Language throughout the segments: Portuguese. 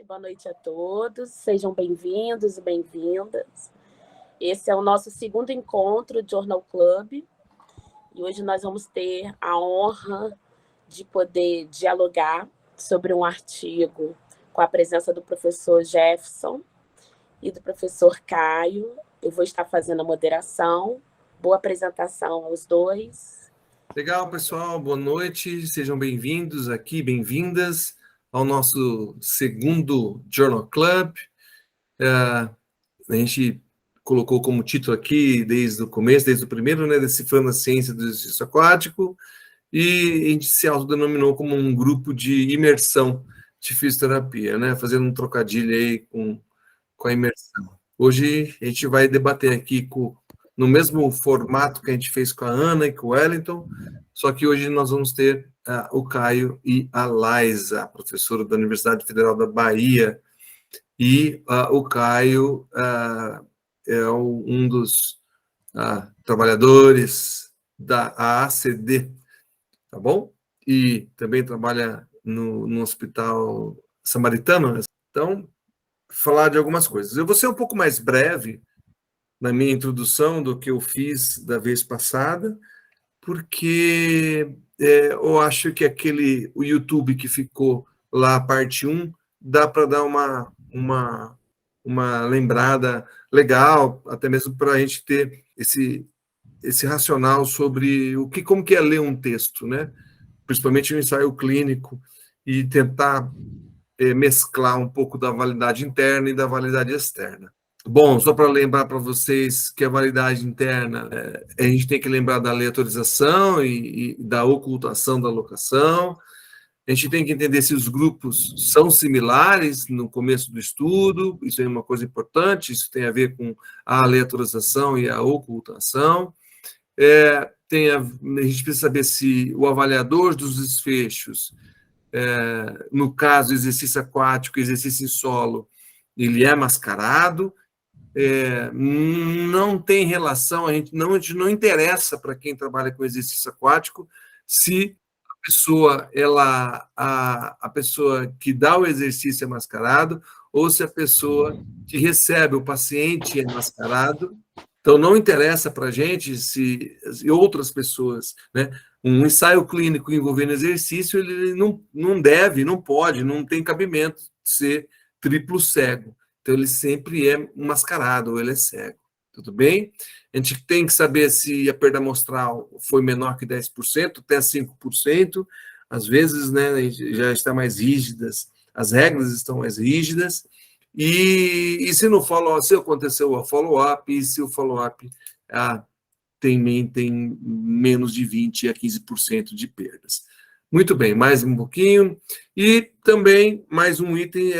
boa noite a todos. Sejam bem-vindos e bem-vindas. Esse é o nosso segundo encontro de Journal Club e hoje nós vamos ter a honra de poder dialogar sobre um artigo com a presença do professor Jefferson e do professor Caio. Eu vou estar fazendo a moderação. Boa apresentação aos dois. Legal, pessoal. Boa noite. Sejam bem-vindos aqui, bem-vindas ao nosso segundo Journal Club. A gente colocou como título aqui, desde o começo, desde o primeiro, né, Decifrando a Ciência do Exercício Aquático, e a gente se autodenominou como um grupo de imersão de fisioterapia, né, fazendo um trocadilho aí com a imersão. Hoje a gente vai debater aqui no mesmo formato que a gente fez com a Ana e com o Wellington, só que hoje nós vamos ter o Caio e a Laisa, professora da Universidade Federal da Bahia, e o Caio é um dos trabalhadores da AACD, tá bom? E também trabalha no Hospital Samaritano. Então, falar de algumas coisas. Eu vou ser um pouco mais breve na minha introdução do que eu fiz da vez passada, porque eu acho que o YouTube que ficou lá, a parte 1, dá para dar uma lembrada legal, até mesmo para a gente ter esse racional sobre como que é ler um texto, né? Principalmente no ensaio clínico, e tentar mesclar um pouco da validade interna e da validade externa. Bom, só para lembrar para vocês que a validade interna, a gente tem que lembrar da aleatorização e da ocultação da locação. A gente tem que entender se os grupos são similares no começo do estudo, isso é uma coisa importante, isso tem a ver com a aleatorização e a ocultação. A gente precisa saber se o avaliador dos desfechos, no caso, exercício aquático, exercício em solo, ele é mascarado. Não tem relação, a gente não interessa para quem trabalha com exercício aquático se a pessoa que dá o exercício é mascarado ou se a pessoa que recebe o paciente é mascarado. Então, não interessa para a gente se outras pessoas, né? Um ensaio clínico envolvendo exercício, ele não deve, não pode, não tem cabimento de ser triplo cego. Então, ele sempre é mascarado, ou ele é cego. Tudo bem? A gente tem que saber se a perda amostral foi menor que 10%, até 5%. Às vezes, né, já está mais rígidas, as regras estão mais rígidas. E se no follow-up, se aconteceu o follow-up, e se o follow-up tem menos de 20% a 15% de perdas. Muito bem, mais um pouquinho. E também, mais um item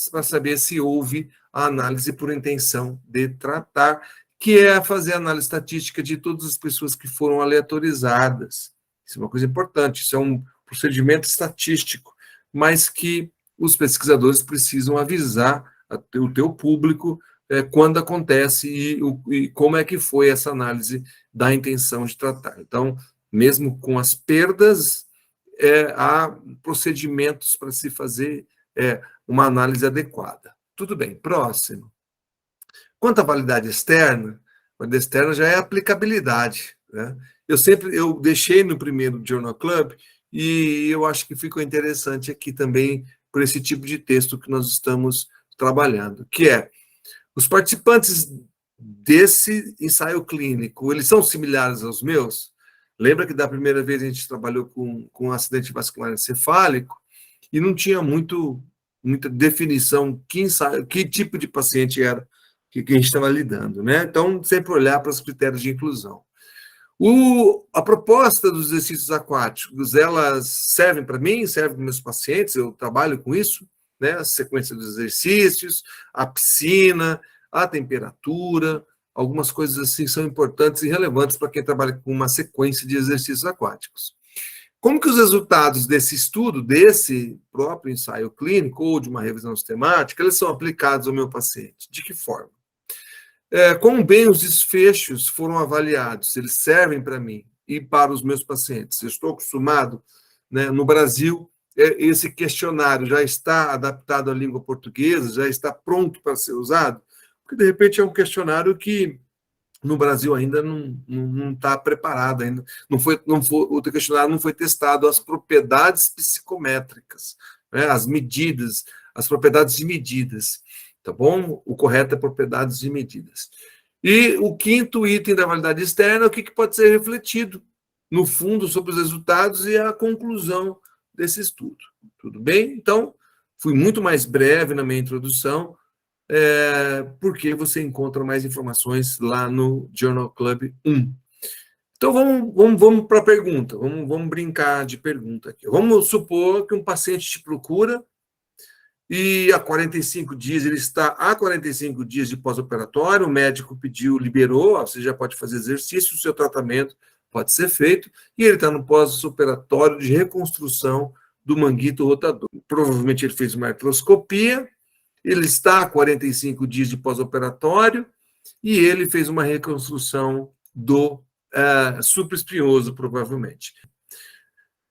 para saber se houve a análise por intenção de tratar, que é fazer a análise estatística de todas as pessoas que foram aleatorizadas. Isso é uma coisa importante, isso é um procedimento estatístico, mas que os pesquisadores precisam avisar o teu público quando acontece e como é que foi essa análise da intenção de tratar. Então, mesmo com as perdas, há procedimentos para se fazer uma análise adequada. Tudo bem, próximo. Quanto à validade externa, a validade externa já é aplicabilidade, né? Eu deixei no primeiro Journal Club e eu acho que ficou interessante aqui também por esse tipo de texto que nós estamos trabalhando, que é os participantes desse ensaio clínico, eles são similares aos meus? Lembra que da primeira vez a gente trabalhou com acidente vascular encefálico e não tinha muita definição que tipo de paciente era que a gente estava lidando, né? Então, sempre olhar para os critérios de inclusão. A proposta dos exercícios aquáticos, elas servem para mim, servem para meus pacientes, eu trabalho com isso, né? A sequência dos exercícios, a piscina, a temperatura, algumas coisas assim são importantes e relevantes para quem trabalha com uma sequência de exercícios aquáticos. Como que os resultados desse estudo, desse próprio ensaio clínico ou de uma revisão sistemática, eles são aplicados ao meu paciente? De que forma? Como bem os desfechos foram avaliados, eles servem para mim e para os meus pacientes. Eu estou acostumado, né, no Brasil, esse questionário já está adaptado à língua portuguesa, já está pronto para ser usado? Porque, de repente, é um questionário que no Brasil ainda não está preparado, ainda o questionário não foi testado as propriedades psicométricas, né, as medidas, as propriedades de medidas, tá bom? O correto é propriedades de medidas. E o quinto item da validade externa é o que pode ser refletido, no fundo, sobre os resultados e a conclusão desse estudo. Tudo bem? Então, fui muito mais breve na minha introdução, porque você encontra mais informações lá no Journal Club 1. Então, vamos para a pergunta. Vamos brincar de pergunta aqui. Vamos supor que um paciente te procura e há 45 dias, ele está há 45 dias de pós-operatório, o médico pediu, liberou, você já pode fazer exercício, o seu tratamento pode ser feito, e ele está no pós-operatório de reconstrução do manguito rotador. Provavelmente ele fez uma artroscopia, ele está há 45 dias de pós-operatório, e ele fez uma reconstrução do supraespinhoso, provavelmente.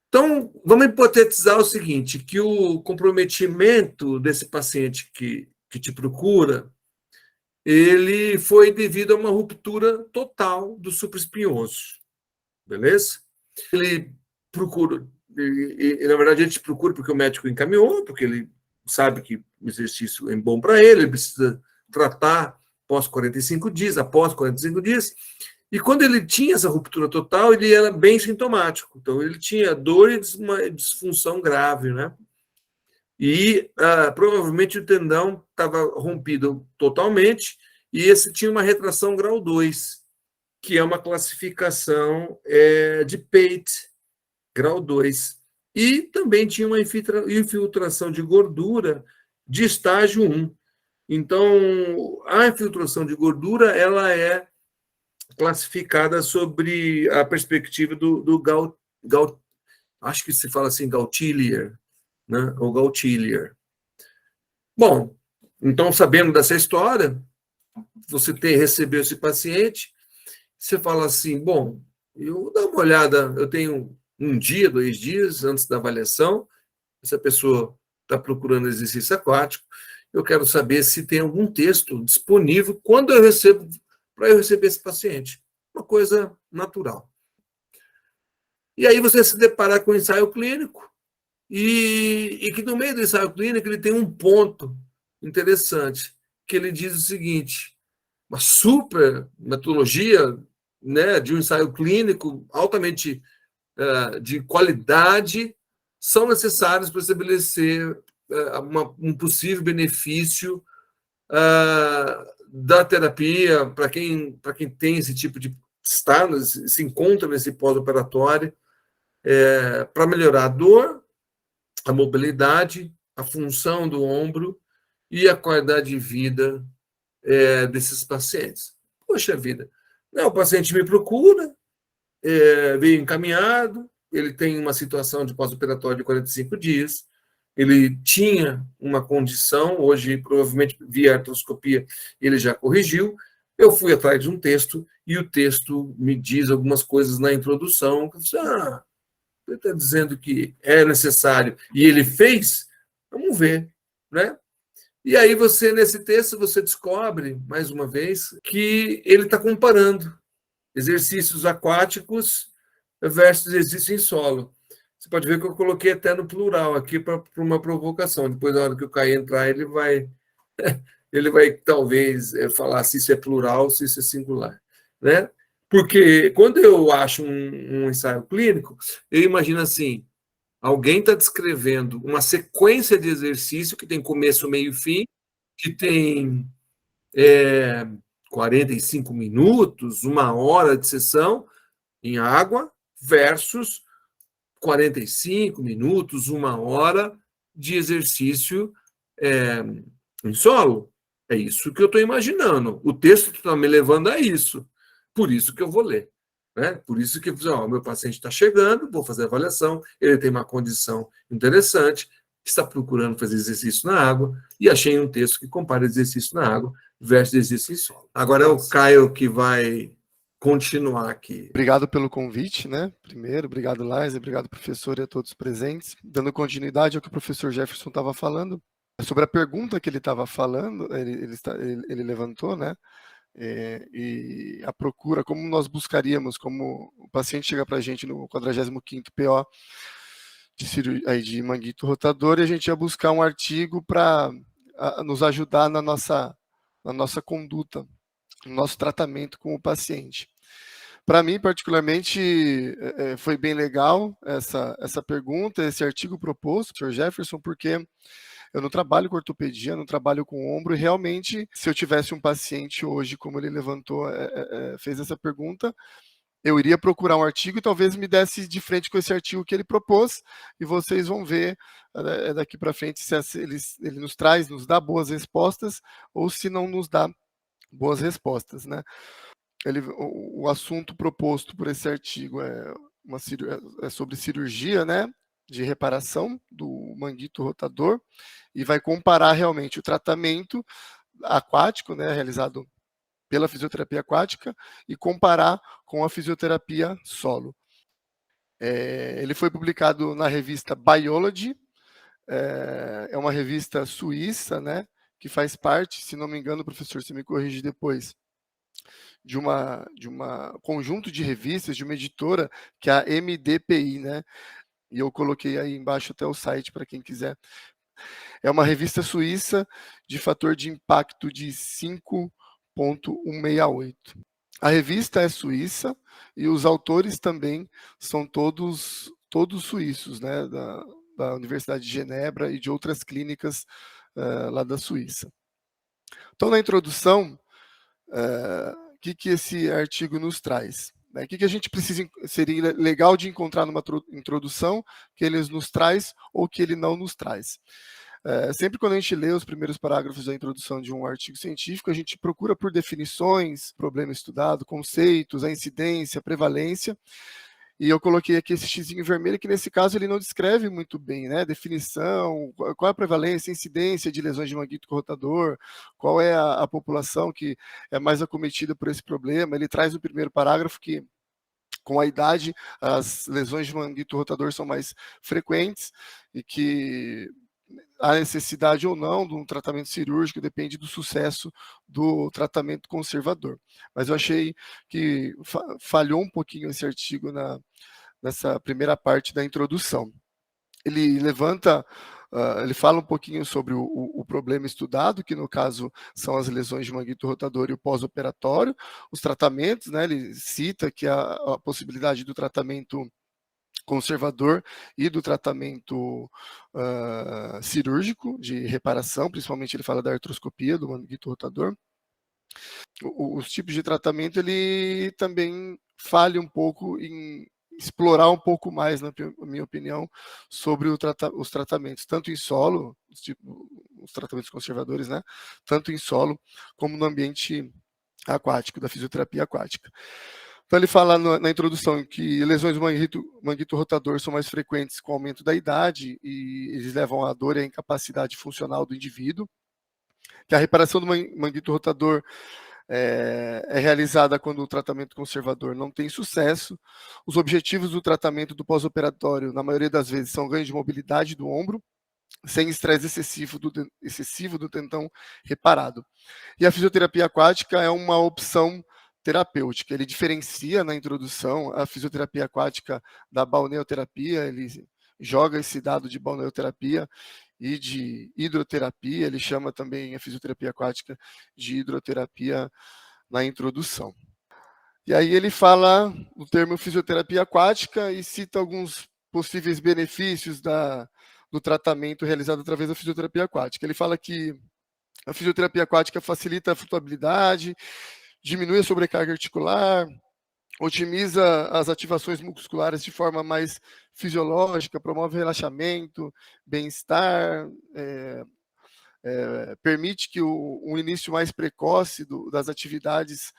Então, vamos hipotetizar o seguinte, que o comprometimento desse paciente que te procura, ele foi devido a uma ruptura total do supraespinhoso, beleza? Ele procura, na verdade, ele te procura porque o médico encaminhou, porque ele sabe que o exercício é bom para ele precisa tratar após 45 dias, e quando ele tinha essa ruptura total, ele era bem sintomático. Então, ele tinha dor e uma disfunção grave, né? E provavelmente o tendão estava rompido totalmente, e esse tinha uma retração grau 2, que é uma classificação de Pate, grau 2. E também tinha uma infiltração de gordura de estágio 1. Então, a infiltração de gordura, ela é classificada sobre a perspectiva do acho que se fala assim, Gauthier, né? Ou Gauthier. Bom, então, sabendo dessa história, você recebeu esse paciente, você fala assim, bom, eu vou dar uma olhada, eu tenho 1 dia, 2 dias antes da avaliação, essa pessoa está procurando exercício aquático, eu quero saber se tem algum texto disponível quando eu recebo, para eu receber esse paciente. Uma coisa natural. E aí você se deparar com o ensaio clínico, e que no meio do ensaio clínico ele tem um ponto interessante, que ele diz o seguinte, uma super metodologia, né, de um ensaio clínico altamente de qualidade são necessários para estabelecer um possível benefício da terapia para quem tem esse tipo de estado, se encontra nesse pós-operatório, para melhorar a dor, a mobilidade, a função do ombro e a qualidade de vida desses pacientes. Poxa vida, o paciente me procura, veio encaminhado, ele tem uma situação de pós-operatório de 45 dias, ele tinha uma condição, hoje, provavelmente, via artroscopia, ele já corrigiu. Eu fui atrás de um texto, e o texto me diz algumas coisas na introdução, que eu disse, ele está dizendo que é necessário, e ele fez, vamos ver, né? E aí nesse texto, você descobre, mais uma vez, que ele está comparando exercícios aquáticos versus exercício em solo. Você pode ver que eu coloquei até no plural aqui para uma provocação. Depois, na hora que o Caio entrar, ele vai talvez falar se isso é plural, se isso é singular, né? Porque quando eu acho um ensaio clínico, eu imagino assim, alguém está descrevendo uma sequência de exercício que tem começo, meio e fim, que tem 45 minutos, 1 hora de sessão em água, versus 45 minutos, 1 hora de exercício em solo. É isso que eu estou imaginando. O texto está me levando a isso. Por isso que eu vou ler. Né? Por isso que o meu paciente está chegando, vou fazer a avaliação, ele tem uma condição interessante, está procurando fazer exercício na água, e achei um texto que compara exercício na água versus exercício em solo. Agora é o Caio que vai continuar aqui. Obrigado pelo convite, né? Primeiro, obrigado, Laís, obrigado, professor, e a todos presentes. Dando continuidade ao que o professor Jefferson estava falando, sobre a pergunta que ele estava falando, ele levantou, né? E a procura, como nós buscaríamos, como o paciente chega para a gente no 45º PO de manguito rotador, e a gente ia buscar um artigo para nos ajudar na nossa conduta, no nosso tratamento com o paciente. Para mim, particularmente, foi bem legal essa pergunta, esse artigo proposto, Sr. Jefferson, porque eu não trabalho com ortopedia, não trabalho com ombro, e realmente, se eu tivesse um paciente hoje, como ele levantou, fez essa pergunta, eu iria procurar um artigo e talvez me desse de frente com esse artigo que ele propôs, e vocês vão ver daqui para frente se ele nos dá boas respostas ou se não nos dá boas respostas, né? O assunto proposto por esse artigo é sobre cirurgia, né, de reparação do manguito rotador, e vai comparar realmente o tratamento aquático, né, realizado pela fisioterapia aquática, e comparar com a fisioterapia solo. Ele foi publicado na revista Biology, é uma revista suíça, né, que faz parte, se não me engano, professor, você me corrige depois, de uma conjunto de revistas, de uma editora, que é a MDPI, né? E eu coloquei aí embaixo até o site para quem quiser. É uma revista suíça de fator de impacto de 5,168. A revista é suíça e os autores também são todos suíços, né? Da Universidade de Genebra e de outras clínicas lá da Suíça. Então, na introdução, o que esse artigo nos traz? O que a gente precisa, seria legal de encontrar numa introdução que ele nos traz ou que ele não nos traz? Sempre quando a gente lê os primeiros parágrafos da introdução de um artigo científico, a gente procura por definições, problema estudado, conceitos, a incidência, a prevalência, e eu coloquei aqui esse xizinho vermelho, que nesse caso ele não descreve muito bem, né? Definição, qual é a prevalência, incidência de lesões de manguito rotador, qual é a população que é mais acometida por esse problema. Ele traz no primeiro parágrafo que, com a idade, as lesões de manguito rotador são mais frequentes e que a necessidade ou não de um tratamento cirúrgico depende do sucesso do tratamento conservador. Mas eu achei que falhou um pouquinho esse artigo nessa primeira parte da introdução. Ele levanta, ele fala um pouquinho sobre o problema estudado, que no caso são as lesões de manguito rotador e o pós-operatório, os tratamentos, né, ele cita que a possibilidade do tratamento conservador e do tratamento cirúrgico de reparação, principalmente ele fala da artroscopia do manguito rotador. Os tipos de tratamento, ele também falha um pouco em explorar um pouco mais, na minha opinião, sobre os tratamentos, tanto em solo, os tratamentos conservadores, né, tanto em solo como no ambiente aquático, da fisioterapia aquática. Então ele fala na introdução que lesões do manguito rotador são mais frequentes com o aumento da idade e eles levam à dor e à incapacidade funcional do indivíduo, que a reparação do manguito rotador é realizada quando o tratamento conservador não tem sucesso. Os objetivos do tratamento do pós-operatório, na maioria das vezes, são ganho de mobilidade do ombro, sem estresse excessivo do tendão reparado. E a fisioterapia aquática é uma opção terapêutica. Ele diferencia na introdução a fisioterapia aquática da balneoterapia, ele joga esse dado de balneoterapia e de hidroterapia, ele chama também a fisioterapia aquática de hidroterapia na introdução. E aí ele fala o termo fisioterapia aquática e cita alguns possíveis benefícios do tratamento realizado através da fisioterapia aquática. Ele fala que a fisioterapia aquática facilita a flutuabilidade, diminui a sobrecarga articular, otimiza as ativações musculares de forma mais fisiológica, promove relaxamento, bem-estar, permite que um início mais precoce das atividades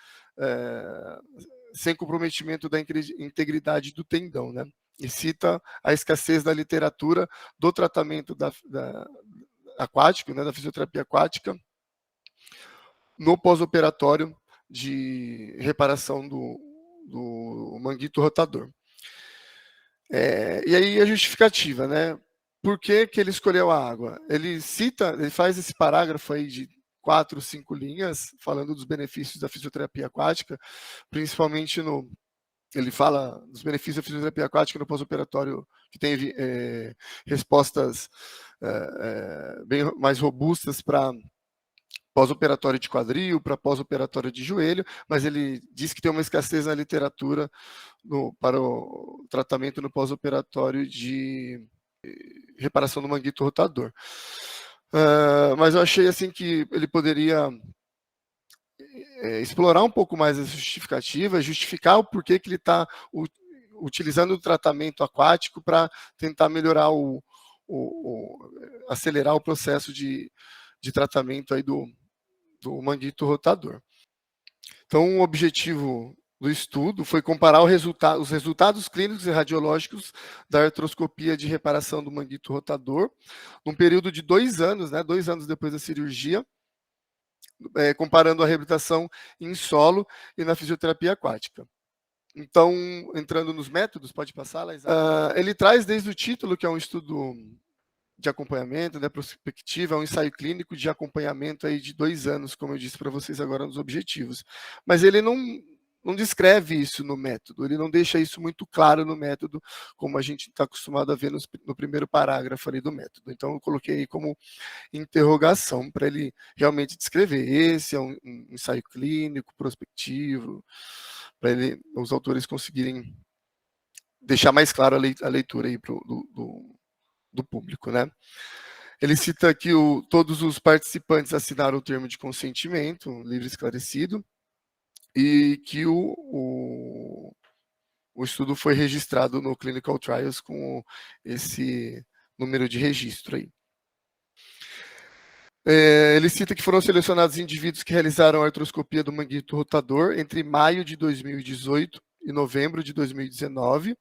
sem comprometimento da integridade do tendão, né? E cita a escassez da literatura do tratamento aquático, né, da fisioterapia aquática, no pós-operatório de reparação do manguito rotador. E aí a justificativa, né? Por que ele escolheu a água? Ele faz esse parágrafo aí de 4, 5 linhas, falando dos benefícios da fisioterapia aquática, principalmente ele fala dos benefícios da fisioterapia aquática no pós-operatório, que tem respostas bem mais robustas para pós-operatório de quadril, para pós-operatório de joelho, mas ele diz que tem uma escassez na literatura para o tratamento no pós-operatório de reparação do manguito rotador. Mas eu achei assim que ele poderia explorar um pouco mais essa justificativa, justificar o porquê que ele está utilizando o tratamento aquático para tentar melhorar acelerar o processo de tratamento aí do manguito rotador. Então, o objetivo do estudo foi comparar os resultados clínicos e radiológicos da artroscopia de reparação do manguito rotador num período de 2 anos, né, 2 anos depois da cirurgia, comparando a reabilitação em solo e na fisioterapia aquática. Então, entrando nos métodos, pode passar, Laís? Ele traz desde o título, que é um estudo de acompanhamento, né, prospectiva, é um ensaio clínico de acompanhamento aí de 2 anos, como eu disse para vocês agora nos objetivos. Mas ele não descreve isso no método, ele não deixa isso muito claro no método, como a gente está acostumado a ver no primeiro parágrafo ali do método. Então, eu coloquei aí como interrogação para ele realmente descrever. Esse é um ensaio clínico, prospectivo, para os autores conseguirem deixar mais claro a leitura aí do público, né? Ele cita que todos os participantes assinaram o termo de consentimento livre e esclarecido e que o estudo foi registrado no Clinical Trials com esse número de registro aí. Ele cita que foram selecionados indivíduos que realizaram a artroscopia do manguito rotador entre maio de 2018 e novembro de 2019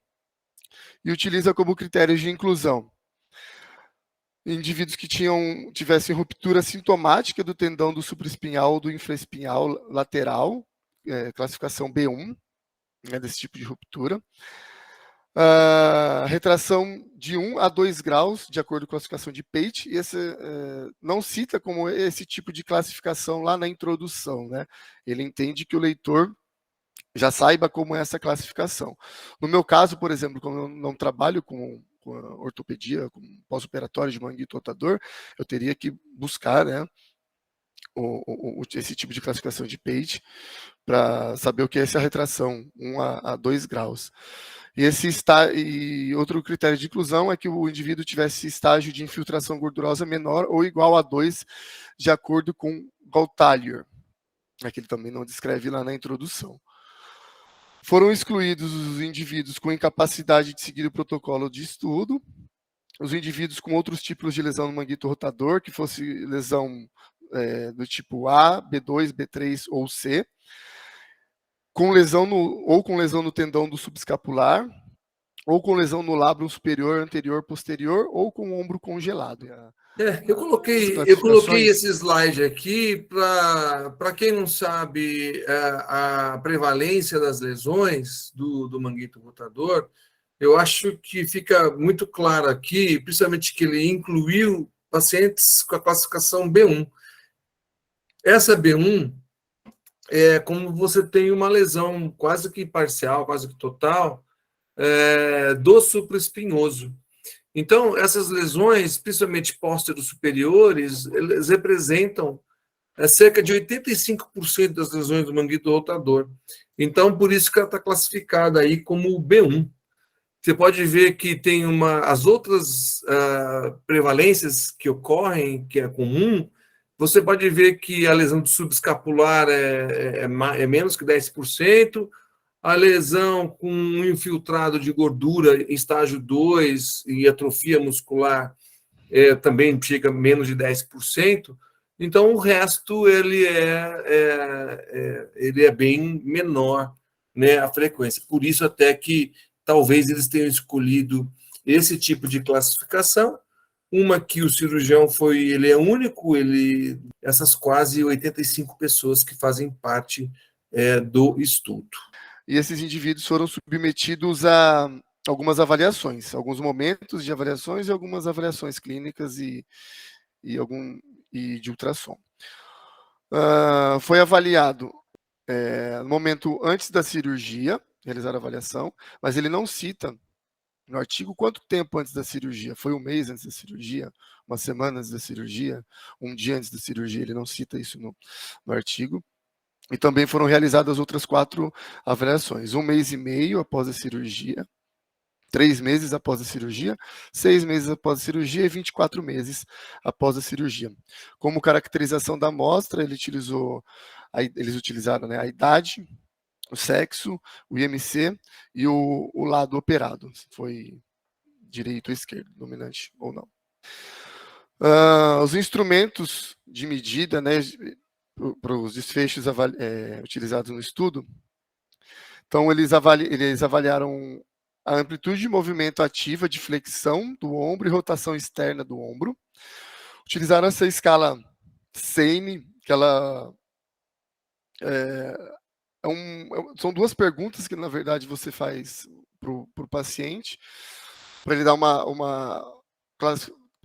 e utiliza como critérios de inclusão indivíduos que tivessem ruptura sintomática do tendão do supraespinhal ou do infraespinhal lateral, classificação B1, né, desse tipo de ruptura. Retração de 1 a 2 graus, de acordo com a classificação de Pate, e não cita como esse tipo de classificação lá na introdução, né? Ele entende que o leitor já saiba como é essa classificação. No meu caso, por exemplo, como eu não trabalho com a ortopedia, com pós-operatório de manguito rotador, eu teria que buscar, né, esse tipo de classificação de Pate para saber o que é essa retração, 1 a 2 graus. E outro critério de inclusão é que o indivíduo tivesse estágio de infiltração gordurosa menor ou igual a 2, de acordo com Gautalier, que ele também não descreve lá na introdução. Foram excluídos os indivíduos com incapacidade de seguir o protocolo de estudo, os indivíduos com outros tipos de lesão no manguito rotador, que fosse lesão do tipo A, B2, B3 ou C, com lesão no tendão do subescapular, ou com lesão no lábio superior, anterior, posterior, ou com o ombro congelado. Eu coloquei esse slide aqui para quem não sabe a prevalência das lesões do manguito rotador. Eu acho que fica muito claro aqui, principalmente que ele incluiu pacientes com a classificação B1. Essa B1 é como você tem uma lesão quase que parcial, quase que total, do supraespinhoso. Então, essas lesões, principalmente pósteros superiores, eles representam cerca de 85% das lesões do manguito rotador. Então, por isso que ela está classificada aí como B1. Você pode ver que tem as outras prevalências que ocorrem, que é comum. Você pode ver que a lesão do subescapular é menos que 10%, a lesão com um infiltrado de gordura em estágio 2 e atrofia muscular também chega a menos de 10%. Então, o resto ele é bem menor, né, a frequência. Por isso até que talvez eles tenham escolhido esse tipo de classificação, uma que o cirurgião ele é único, essas quase 85 pessoas que fazem parte do estudo. e esses indivíduos foram submetidos a algumas avaliações, alguns momentos de avaliações e algumas avaliações clínicas e de ultrassom. Foi avaliado no momento antes da cirurgia, realizar a avaliação, mas ele não cita no artigo quanto tempo antes da cirurgia. Foi um mês antes da cirurgia, uma semana antes da cirurgia, um dia antes da cirurgia, ele não cita isso no artigo. E também foram realizadas outras 4 avaliações, 1 mês e meio após a cirurgia, 3 meses após a cirurgia, 6 meses após a cirurgia e 24 meses após a cirurgia. Como caracterização da amostra, eles utilizaram, né, a idade, o sexo, o IMC e o lado operado, se foi direito ou esquerdo, dominante ou não. Os instrumentos de medida, né, para os desfechos utilizados no estudo, então eles avaliaram a amplitude de movimento ativa de flexão do ombro e rotação externa do ombro. Utilizaram essa escala SAME, que ela são 2 perguntas que, na verdade, você faz para o paciente, para ele dar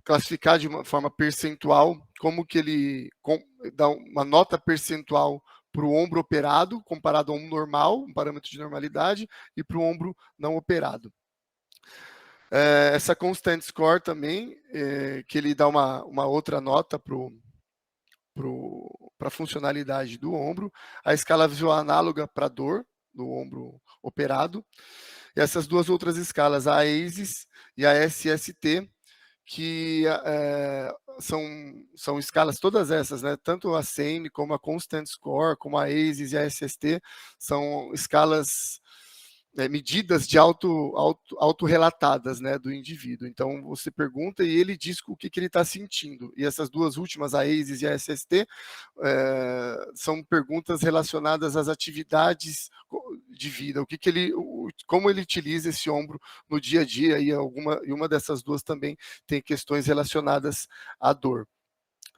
classificar de uma forma percentual, como que ele dá uma nota percentual para o ombro operado, comparado a um normal, um parâmetro de normalidade, e para o ombro não operado. Essa constant score também, que ele dá uma outra nota para a funcionalidade do ombro, a escala visual análoga para a dor do ombro operado, e essas 2 outras escalas, a ASIS e a SST, que são escalas, todas essas, né, tanto a SAME como a Constant Score, como a ASIS e a SST, são escalas, medidas de autorrelatadas, né, do indivíduo. Então, você pergunta e ele diz o que ele está sentindo. E essas 2 últimas, a ASIS e a SST, são perguntas relacionadas às atividades de vida, como ele utiliza esse ombro no dia a dia, e uma dessas 2 também tem questões relacionadas à dor.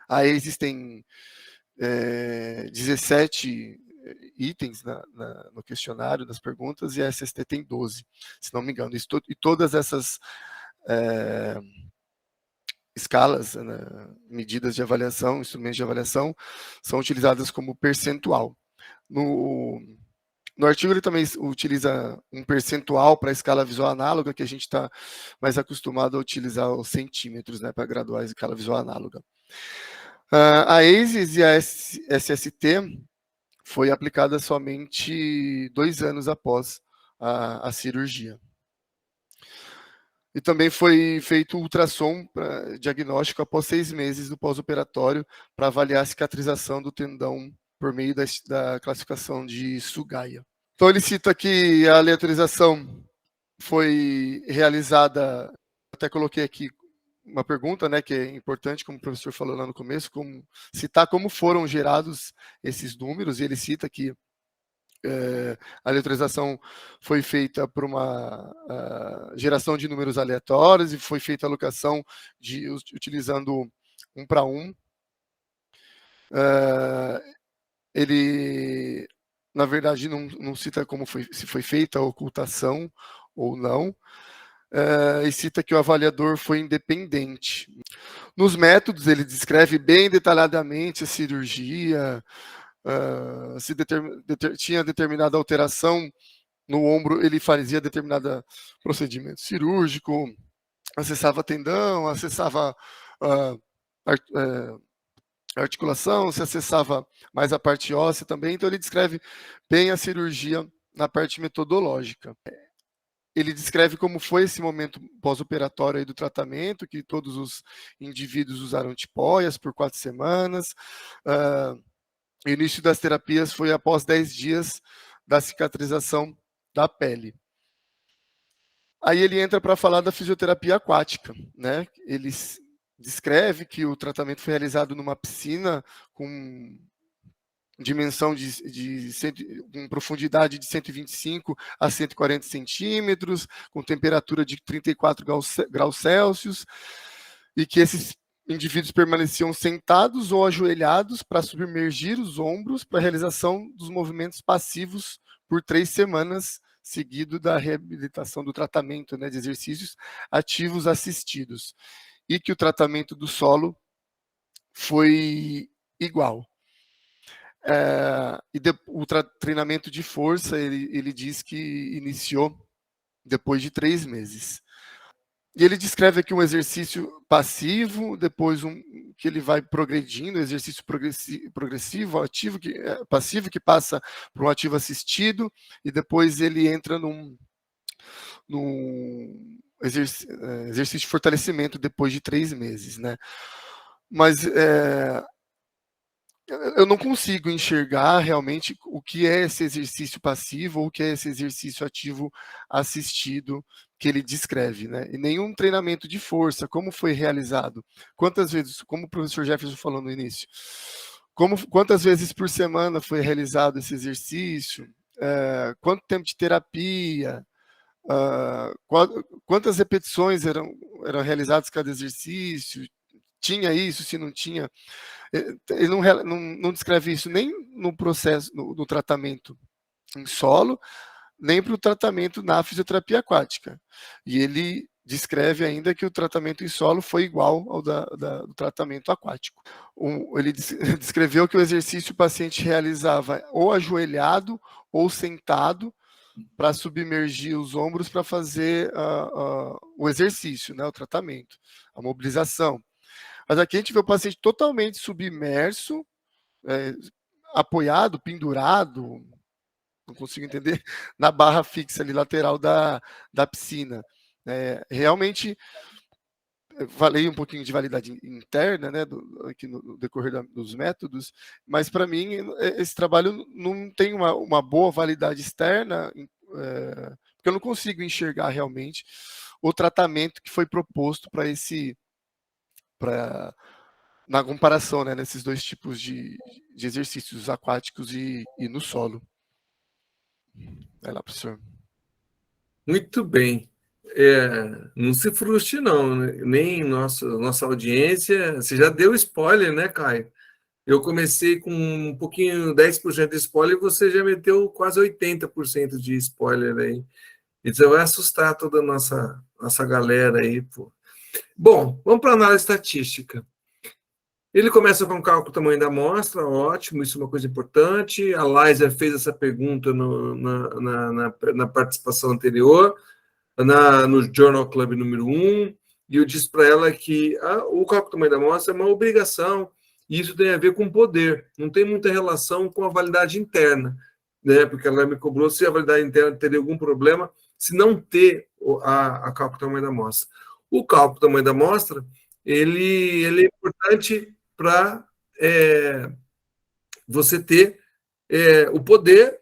A ASIS tem 17 itens no questionário, das perguntas, e a SST tem 12, se não me engano. E todas essas escalas, né, medidas de avaliação, instrumentos de avaliação, são utilizadas como percentual. No artigo ele também utiliza um percentual para a escala visual análoga, que a gente está mais acostumado a utilizar os centímetros, né, para graduar a escala visual análoga. A ASIS e a SST foi aplicada somente 2 anos após a cirurgia. E também foi feito ultrassom diagnóstico após 6 meses do pós-operatório para avaliar a cicatrização do tendão por meio da classificação de Sugaya. Então ele cita que a aleatorização foi realizada, até coloquei aqui uma pergunta, né, que é importante, como o professor falou lá no começo, citar como foram gerados esses números, e ele cita que a aleatorização foi feita por uma geração de números aleatórios, e foi feita a alocação utilizando 1 para 1. Ele, na verdade, não cita se foi feita a ocultação ou não, e cita que o avaliador foi independente. Nos métodos, ele descreve bem detalhadamente a cirurgia, se tinha determinada alteração no ombro, ele fazia determinado procedimento cirúrgico, acessava tendão, acessava articulação, se acessava mais a parte óssea também. Então ele descreve bem a cirurgia na parte metodológica. Ele descreve como foi esse momento pós-operatório aí do tratamento, que todos os indivíduos usaram tipóias por 4 semanas. O início das terapias foi após 10 dias da cicatrização da pele. Aí ele entra para falar da fisioterapia aquática, né? Ele descreve que o tratamento foi realizado numa piscina com dimensão com profundidade de 125 a 140 centímetros, com temperatura de 34 graus Celsius, e que esses indivíduos permaneciam sentados ou ajoelhados para submergir os ombros para a realização dos movimentos passivos por 3 semanas, seguido da reabilitação do tratamento, né, de exercícios ativos assistidos, e que o tratamento do solo foi igual. O treinamento de força, ele diz que iniciou depois de 3 meses. E ele descreve aqui um exercício passivo, depois que ele vai progredindo, exercício progressivo, ativo, passivo, que passa para um ativo assistido, e depois ele entra num exercício de fortalecimento depois de 3 meses, né? Mas eu não consigo enxergar realmente o que é esse exercício passivo ou o que é esse exercício ativo assistido que ele descreve, né? E nenhum treinamento de força, como foi realizado, quantas vezes, como o professor Jefferson falou no início, quantas vezes por semana foi realizado esse exercício, quanto tempo de terapia, quantas repetições eram realizadas cada exercício, tinha isso, se não tinha. Ele não descreve isso nem no processo, no tratamento em solo, nem para o tratamento na fisioterapia aquática. E ele descreve ainda que o tratamento em solo foi igual ao do tratamento aquático. Ele descreveu que o exercício o paciente realizava ou ajoelhado ou sentado para submergir os ombros para fazer o exercício, né, o tratamento, a mobilização. Mas aqui a gente vê o paciente totalmente submerso, apoiado, pendurado, não consigo entender, na barra fixa ali, lateral da piscina. Realmente, falei um pouquinho de validade interna, né, aqui no decorrer dos métodos, mas para mim esse trabalho não tem uma boa validade externa, porque eu não consigo enxergar realmente o tratamento que foi proposto na comparação, né, nesses 2 tipos de exercícios aquáticos e no solo. Vai lá, professor. Muito bem. Não se frustre, não, né? Nem nossa audiência. Você já deu spoiler, né, Caio? Eu comecei com um pouquinho, 10% de spoiler, e você já meteu quase 80% de spoiler aí. Então vai assustar toda a nossa galera aí, pô. Bom, vamos para a análise estatística. Ele começa com o cálculo do tamanho da amostra, ótimo, isso é uma coisa importante. A Liza fez essa pergunta na participação anterior, no Journal Club número 1, e eu disse para ela que o cálculo do tamanho da amostra é uma obrigação, e isso tem a ver com poder, não tem muita relação com a validade interna, né? Porque ela me cobrou se a validade interna teria algum problema se não ter a cálculo do tamanho da amostra. O cálculo do tamanho da amostra, ele é importante para você ter o poder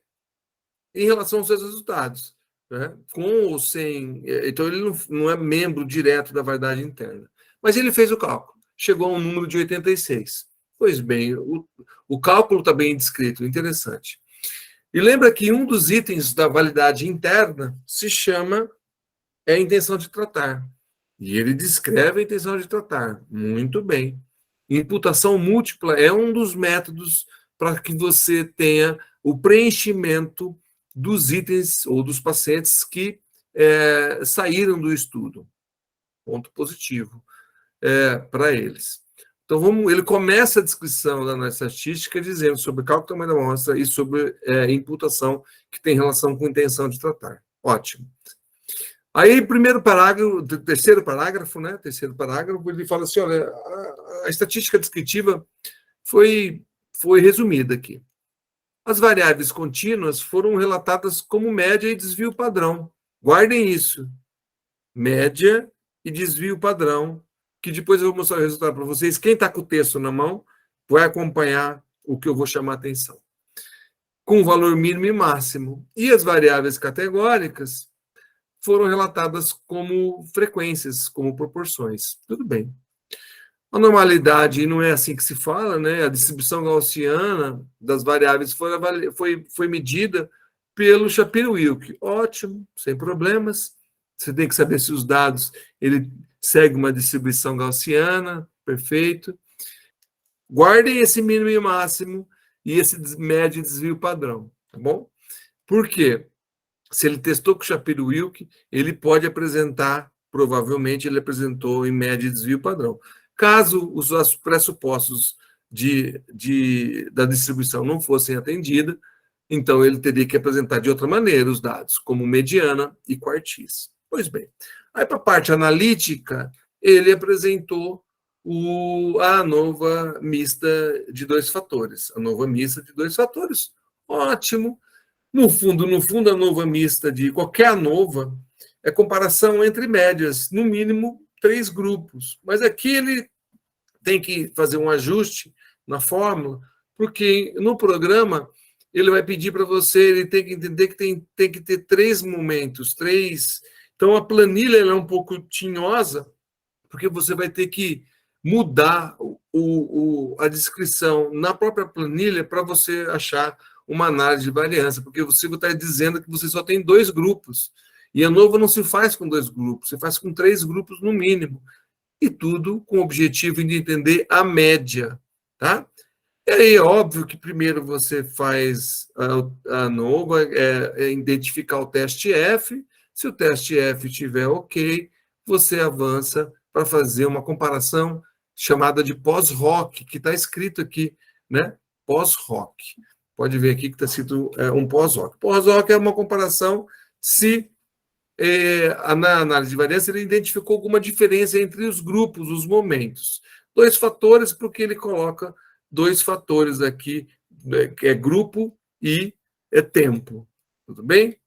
em relação aos seus resultados, né? Com ou sem. Então, ele não é membro direto da validade interna. Mas ele fez o cálculo, chegou a um número de 86. Pois bem, o cálculo está bem descrito, interessante. E lembra que um dos itens da validade interna se chama a intenção de tratar. E ele descreve a intenção de tratar. Muito bem. Imputação múltipla é um dos métodos para que você tenha o preenchimento dos itens ou dos pacientes que saíram do estudo. Ponto positivo para eles. Então, ele começa a descrição da nossa estatística dizendo sobre cálculo do tamanho da amostra e sobre imputação que tem relação com intenção de tratar. Ótimo. Aí, terceiro parágrafo, ele fala assim, olha, a estatística descritiva foi resumida aqui. As variáveis contínuas foram relatadas como média e desvio padrão. Guardem isso. Média e desvio padrão, que depois eu vou mostrar o resultado para vocês. Quem está com o texto na mão vai acompanhar o que eu vou chamar a atenção. Com valor mínimo e máximo. E as variáveis categóricas foram relatadas como frequências, como proporções. Tudo bem. A normalidade, não é assim que se fala, né? A distribuição gaussiana das variáveis foi medida pelo Shapiro-Wilk. Ótimo, sem problemas. Você tem que saber se os dados ele segue uma distribuição gaussiana, perfeito. Guardem esse mínimo e máximo e esse médio e desvio padrão, tá bom? Por quê? Se ele testou com o Shapiro-Wilk, ele pode apresentar, provavelmente ele apresentou em média desvio padrão. Caso os pressupostos da distribuição não fossem atendidos, então ele teria que apresentar de outra maneira os dados, como mediana e quartis. Pois bem, aí para a parte analítica, ele apresentou a ANOVA mista de 2 fatores. A ANOVA mista de 2 fatores, ótimo. No fundo, a ANOVA mista de qualquer ANOVA é comparação entre médias, no mínimo 3 grupos. Mas aqui ele tem que fazer um ajuste na fórmula, porque no programa ele vai pedir para você, ele tem que entender que tem que ter 3 momentos, 3. Então a planilha ela é um pouco tinhosa, porque você vai ter que mudar a descrição na própria planilha para você achar uma análise de variância, porque você está dizendo que você só tem 2 grupos. E a ANOVA não se faz com 2 grupos, se faz com 3 grupos no mínimo. E tudo com o objetivo de entender a média, tá? E aí é óbvio que primeiro você faz a ANOVA, identificar o teste F. Se o teste F estiver ok, você avança para fazer uma comparação chamada de pós-hoc, que está escrito aqui, né? Pós-hoc. Pode ver aqui que está escrito um pós-hoc. Pós-hoc é uma comparação se na análise de variância ele identificou alguma diferença entre os grupos, os momentos. 2 fatores, porque ele coloca 2 fatores aqui, que é grupo e tempo. Tudo bem?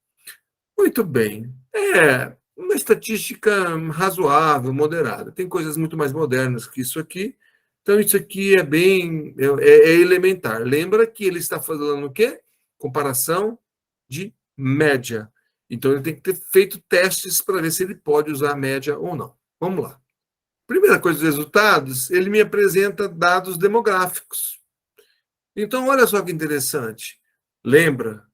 Muito bem. Uma estatística razoável, moderada. Tem coisas muito mais modernas que isso aqui. Então, isso aqui é bem elementar. Lembra que ele está falando o quê? Comparação de média. Então, ele tem que ter feito testes para ver se ele pode usar a média ou não. Vamos lá. Primeira coisa dos resultados, ele me apresenta dados demográficos. Então, olha só que interessante. Lembra,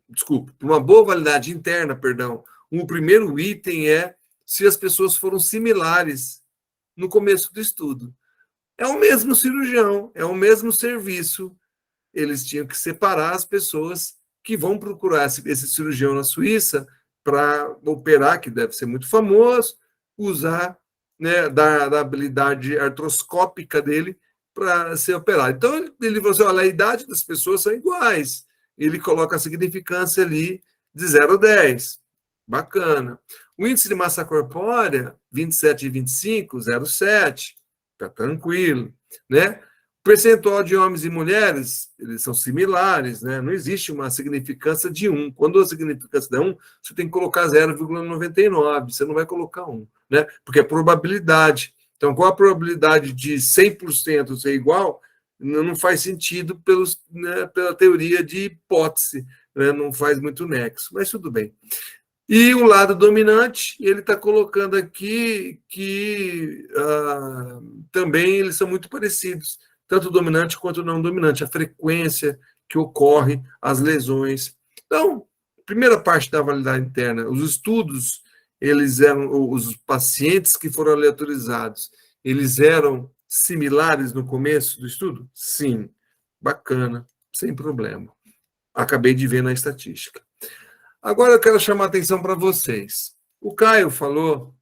desculpa, uma boa validade interna, perdão, o primeiro item é se as pessoas foram similares no começo do estudo. É o mesmo cirurgião, é o mesmo serviço. Eles tinham que separar as pessoas que vão procurar esse cirurgião na Suíça para operar, que deve ser muito famoso, usar, né, da habilidade artroscópica dele para ser operado. Então, ele falou assim, olha, a idade das pessoas são iguais. Ele coloca a significância ali de 0 a 10. Bacana. O índice de massa corpórea, 27 e 25, 0,7. Está tranquilo, né? O percentual de homens e mulheres, eles são similares, né? Não existe uma significância de 1. Quando a significância é 1, você tem que colocar 0,99, você não vai colocar 1, né? Porque é probabilidade. Então, qual a probabilidade de 100% ser igual? Não faz sentido pela teoria de hipótese, né? Não faz muito nexo, mas tudo bem. E o lado dominante, ele está colocando aqui que também eles são muito parecidos, tanto o dominante quanto o não dominante, a frequência que ocorre as lesões. Então, primeira parte da validade interna, os estudos, eles eram, os pacientes que foram aleatorizados, eles eram similares no começo do estudo? Sim, bacana, sem problema. Acabei de ver na estatística. Agora eu quero chamar a atenção para vocês. O Caio falou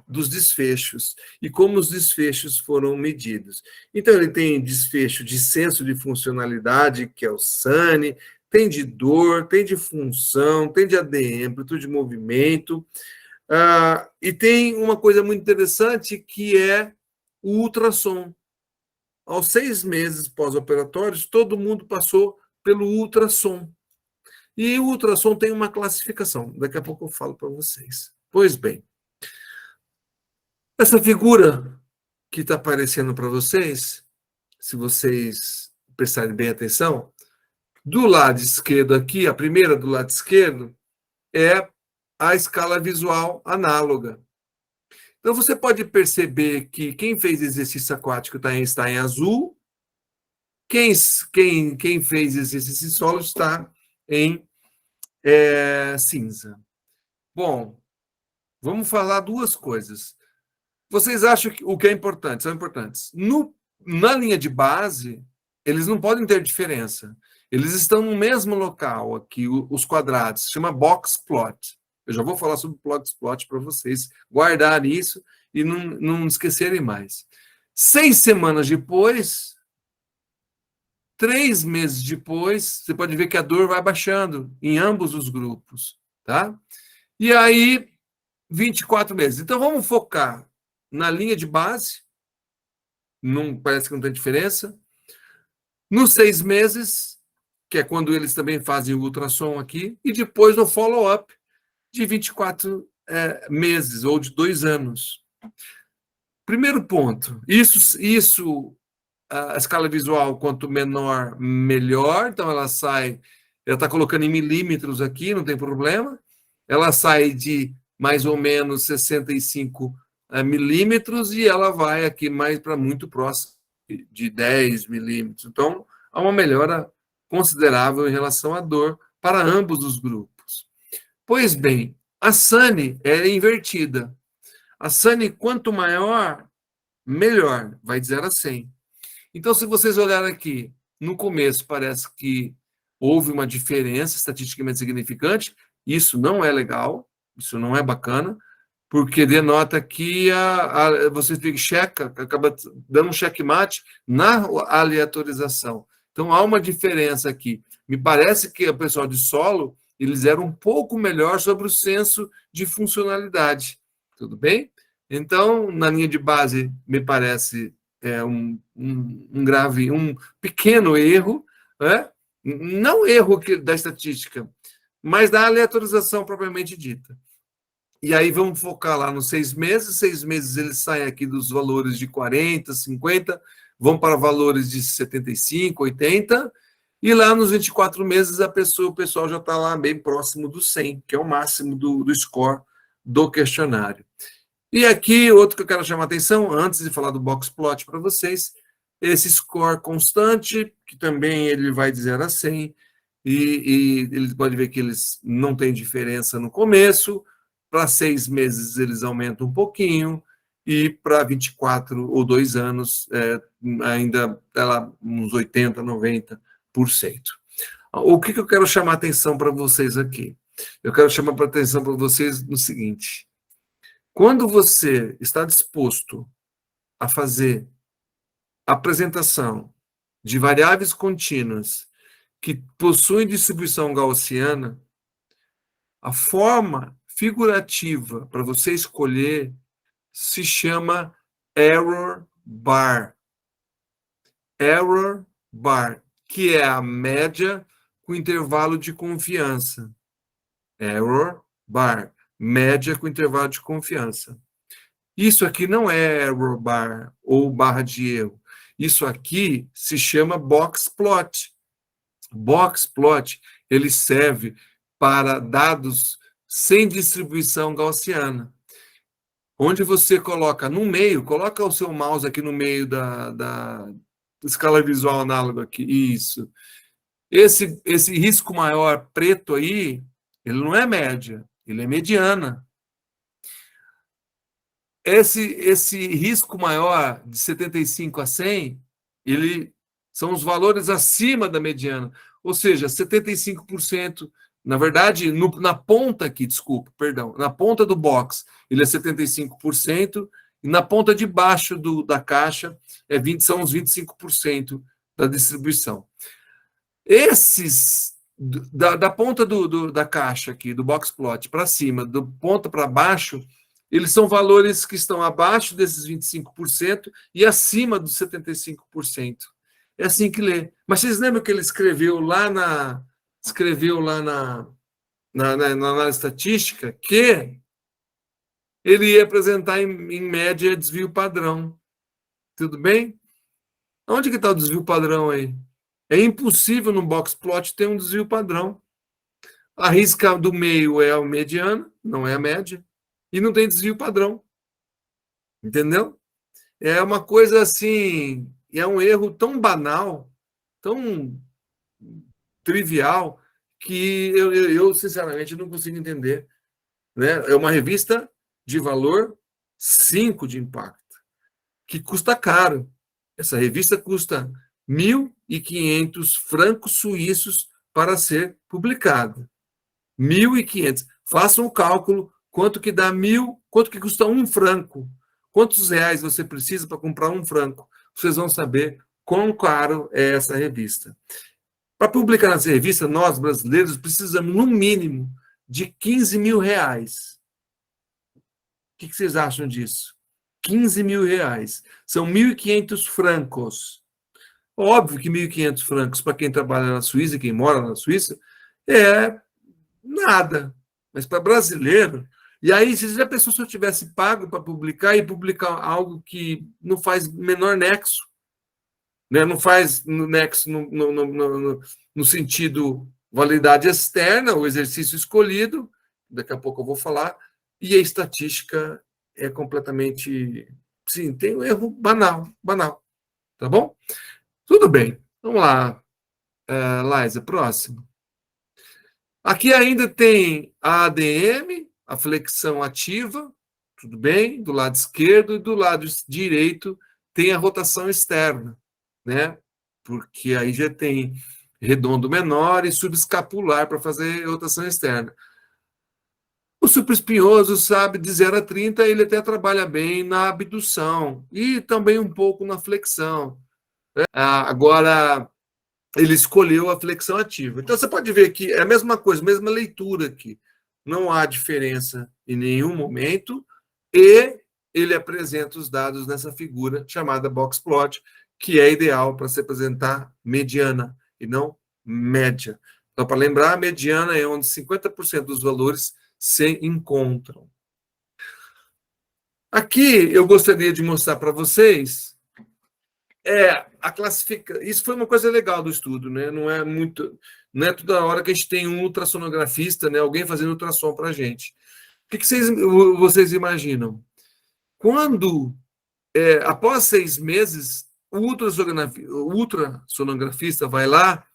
dos desfechos e como os desfechos foram medidos. Então, ele tem desfecho de senso de funcionalidade, que é o SANE, tem de dor, tem de função, tem de ADM, amplitude de movimento, e tem uma coisa muito interessante que é o ultrassom. Aos 6 meses pós-operatórios, todo mundo passou pelo ultrassom. E o ultrassom tem uma classificação. Daqui a pouco eu falo para vocês. Pois bem, essa figura que está aparecendo para vocês, se vocês prestarem bem atenção, do lado esquerdo aqui, a primeira do lado esquerdo, é a escala visual análoga. Então, você pode perceber que quem fez exercício aquático está em azul, quem fez exercício solo está em cinza. Bom, vamos falar 2 coisas. Vocês acham que o que é importante? São importantes. Na linha de base, eles não podem ter diferença. eles estão no mesmo local aqui, os quadrados, se chama box plot. Eu já vou falar sobre box plot para vocês guardarem isso e não esquecerem mais. 6 semanas depois, 3 meses depois, você pode ver que a dor vai baixando em ambos os grupos, tá? E aí, 24 meses. Então, vamos focar na linha de base, parece que não tem diferença. Nos 6 meses, que é quando eles também fazem o ultrassom aqui, e depois no follow-up de 24 meses, ou de 2 anos. Primeiro ponto, a escala visual, quanto menor, melhor. Então, ela está colocando em milímetros aqui, não tem problema. Ela sai de mais ou menos 65 milímetros e ela vai aqui mais para muito próximo de 10 milímetros. Então, há uma melhora considerável em relação à dor para ambos os grupos. Pois bem, a SANI é invertida. A SANI, quanto maior, melhor, vai de 0 a 100. Então, se vocês olharem aqui, no começo parece que houve uma diferença estatisticamente significante. Isso não é legal, isso não é bacana, porque denota que você acaba dando um checkmate na aleatorização. Então, há uma diferença aqui. Me parece que o pessoal de solo, eles eram um pouco melhor sobre o senso de funcionalidade. Tudo bem? Então, na linha de base, me parece um pequeno erro, né? Não erro da estatística, mas da aleatorização propriamente dita. E aí vamos focar lá nos 6 meses. 6 meses eles saem aqui dos valores de 40, 50, vão para valores de 75, 80, e lá nos 24 meses o pessoal já está lá bem próximo do 100, que é o máximo do score do questionário. E aqui, outro que eu quero chamar a atenção, antes de falar do box plot para vocês, esse score constante, que também ele vai de 0 a 100, e ele pode ver que eles não têm diferença no começo, para 6 meses eles aumentam um pouquinho, e para 24 ou 2 anos, ainda está lá uns 80%, 90%. O que eu quero chamar a atenção para vocês aqui? Eu quero chamar a atenção para vocês no seguinte: quando você está disposto a fazer apresentação de variáveis contínuas que possuem distribuição gaussiana, a forma figurativa para você escolher se chama error bar. Error bar, que é a média com intervalo de confiança. Error bar, média com intervalo de confiança. Isso aqui não é error bar ou barra de erro. Isso aqui se chama box plot. Box plot, ele serve para dados sem distribuição gaussiana. Onde você coloca no meio, coloca o seu mouse aqui no meio da escala visual análoga aqui, isso. Esse risco maior preto aí, ele não é média, ele é mediana. Esse risco maior, de 75 a 100, são os valores acima da mediana. Ou seja, 75%, na verdade, na ponta aqui, na ponta do box, ele é 75%, e na ponta de baixo da caixa são os 25% da distribuição. Esses, da ponta da caixa aqui, do box plot, para cima, do ponta para baixo, eles são valores que estão abaixo desses 25% e acima dos 75%. É assim que lê. Mas vocês lembram que ele escreveu lá na análise estatística que ele ia apresentar em média desvio padrão. Tudo bem? Onde que está o desvio padrão aí? É impossível no box plot ter um desvio padrão. A risca do meio é a mediana, não é a média, e não tem desvio padrão. Entendeu? É uma coisa assim, é um erro tão banal, tão trivial, que eu sinceramente não consigo entender. Né? É uma revista de valor 5 de impacto, que custa caro. Essa revista custa 1.500 francos suíços para ser publicado. 1.500. Façam o cálculo, quanto que custa um franco. Quantos reais você precisa para comprar um franco? Vocês vão saber quão caro é essa revista. Para publicar nessa revista, nós, brasileiros, precisamos, no mínimo, de 15 mil reais. O que vocês acham disso? 15 mil reais. São 1.500 francos. Óbvio que 1.500 francos, para quem trabalha na Suíça, quem mora na Suíça, é nada. Mas para brasileiro... E aí, se a pessoa só tivesse pago para publicar, e publicar algo que não faz menor nexo, né? Não faz nexo no sentido validade externa, o exercício escolhido, daqui a pouco eu vou falar, e a estatística é completamente... Sim, tem um erro banal, tá bom? Tudo bem, vamos lá, Laísa, próximo. Aqui ainda tem a ADM, a flexão ativa, tudo bem, do lado esquerdo, e do lado direito tem a rotação externa, né? Porque aí já tem redondo menor e subescapular para fazer rotação externa. O supraespinhoso, sabe, de 0 a 30, ele até trabalha bem na abdução e também um pouco na flexão, né? Agora, ele escolheu a flexão ativa. Então, você pode ver que é a mesma coisa, mesma leitura aqui. Não há diferença em nenhum momento e ele apresenta os dados nessa figura chamada box plot, que é ideal para se apresentar mediana e não média. Então, para lembrar, a mediana é onde 50% dos valores se encontram. Aqui eu gostaria de mostrar para vocês a classificação. Isso foi uma coisa legal do estudo, né? Não é toda hora que a gente tem um ultrassonografista, né? Alguém fazendo ultrassom para a gente. O que vocês imaginam? Quando, após 6 meses, o ultrassonografista vai lá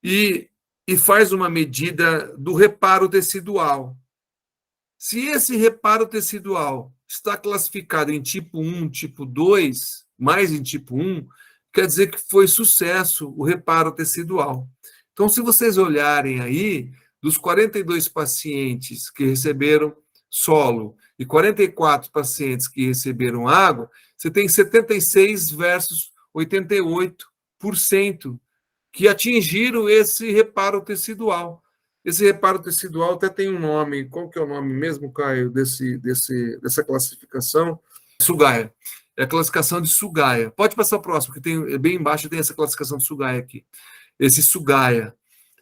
e faz uma medida do reparo tecidual. Se esse reparo tecidual está classificado em tipo 1, tipo 2, mais em tipo 1, quer dizer que foi sucesso o reparo tecidual. Então, se vocês olharem aí, dos 42 pacientes que receberam solo e 44 pacientes que receberam água, você tem 76 versus 88% que atingiram esse reparo tecidual. Esse reparo tecidual até tem um nome. Qual que é o nome mesmo, Caio, dessa classificação? Sugaia. É a classificação de Sugaia. Pode passar o próximo, que tem bem embaixo tem essa classificação de Sugaia aqui. Esse Sugaia.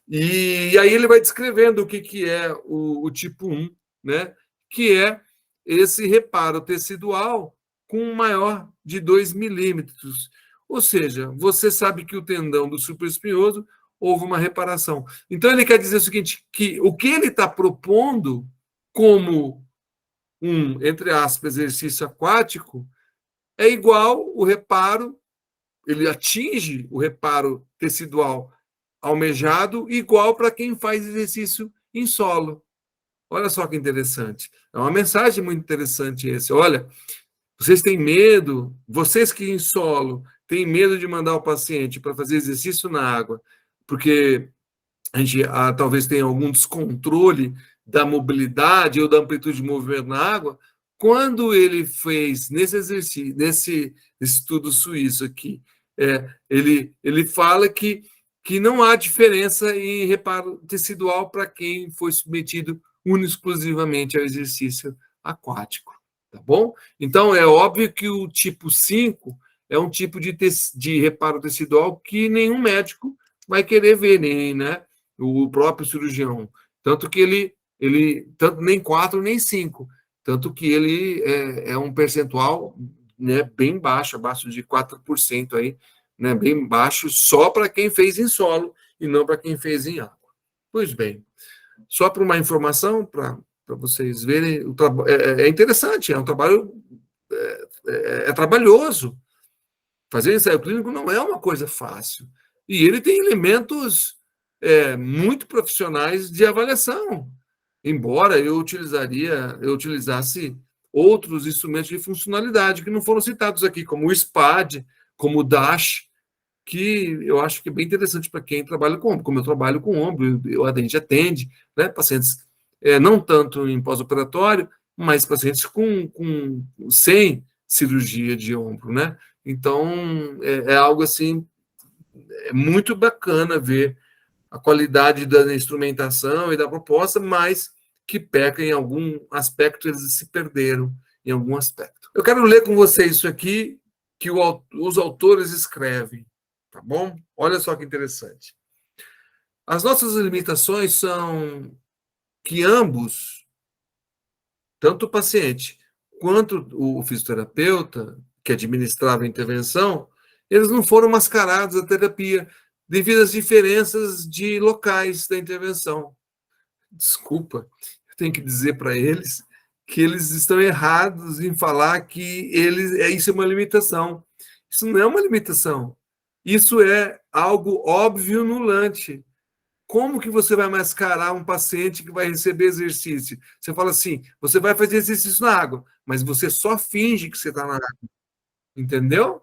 E aí ele vai descrevendo o que é o tipo 1, né? Que é esse reparo tecidual com maior de 2 milímetros. Ou seja, você sabe que o tendão do supraespinhoso houve uma reparação. Então, ele quer dizer o seguinte, que o que ele está propondo como um, entre aspas, exercício aquático, é igual o reparo, ele atinge o reparo tecidual almejado, igual para quem faz exercício em solo. Olha só que interessante. É uma mensagem muito interessante esse. Olha, vocês têm medo, vocês que em solo têm medo de mandar o paciente para fazer exercício na água, porque a gente talvez tenha algum descontrole da mobilidade ou da amplitude de movimento na água. Quando ele fez nesse exercício, nesse estudo suíço aqui, ele fala que não há diferença em reparo tecidual para quem foi submetido exclusivamente ao exercício aquático, tá bom? Então, é óbvio que o tipo 5 é um tipo de reparo tecidual que nenhum médico vai querer ver, né? O próprio cirurgião. Tanto que ele tanto nem 4, nem 5. Tanto que ele é um percentual, né, bem baixo, abaixo de 4% aí, né, bem baixo, só para quem fez em solo e não para quem fez em água. Pois bem, só para uma informação, para vocês verem, é interessante, é um trabalho trabalhoso. Fazer ensaio clínico não é uma coisa fácil. E ele tem elementos muito profissionais de avaliação, embora eu utilizasse outros instrumentos de funcionalidade que não foram citados aqui, como o SPAD, como o DASH, que eu acho que é bem interessante para quem trabalha com ombro, como eu trabalho com ombro, a gente atende, né, pacientes não tanto em pós-operatório, mas pacientes sem cirurgia de ombro, né? Então, é algo assim, é muito bacana ver a qualidade da instrumentação e da proposta, mas que peca em algum aspecto, eles se perderam em algum aspecto. Eu quero ler com vocês isso aqui, que os autores escrevem, tá bom? Olha só que interessante. As nossas limitações são que ambos, tanto o paciente quanto o fisioterapeuta, que administrava a intervenção, eles não foram mascarados da terapia devido às diferenças de locais da intervenção. Desculpa, eu tenho que dizer para eles que eles estão errados em falar que isso é uma limitação. Isso não é uma limitação. Isso é algo óbvio nulante. Como que você vai mascarar um paciente que vai receber exercício? Você fala assim, você vai fazer exercício na água, mas você só finge que você está na água. Entendeu?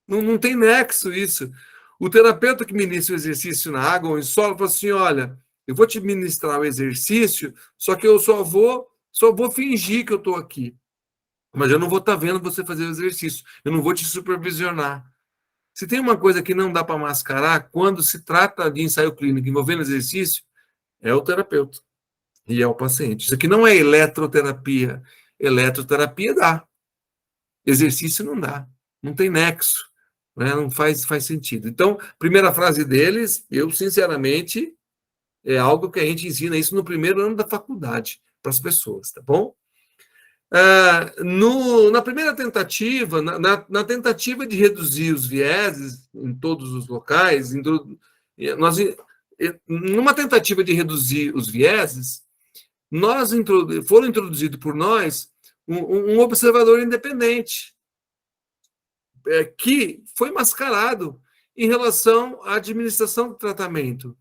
Não tem nexo isso. O terapeuta que ministra o exercício na água ou em solo fala assim, olha, eu vou te ministrar o exercício, só que eu só vou fingir que eu estou aqui. Mas eu não vou estar vendo você fazer o exercício. Eu não vou te supervisionar. Se tem uma coisa que não dá para mascarar, quando se trata de ensaio clínico envolvendo exercício, é o terapeuta e é o paciente. Isso aqui não é eletroterapia. Eletroterapia dá. Exercício não dá. Não tem nexo. Né? Não faz sentido. Então, primeira frase deles, eu, sinceramente, é algo que a gente ensina isso no primeiro ano da faculdade para as pessoas, tá bom? Na primeira tentativa, na tentativa de reduzir os vieses em todos os locais, numa tentativa de reduzir os vieses, foram introduzidos por nós um observador independente, que foi mascarado em relação à administração do tratamento,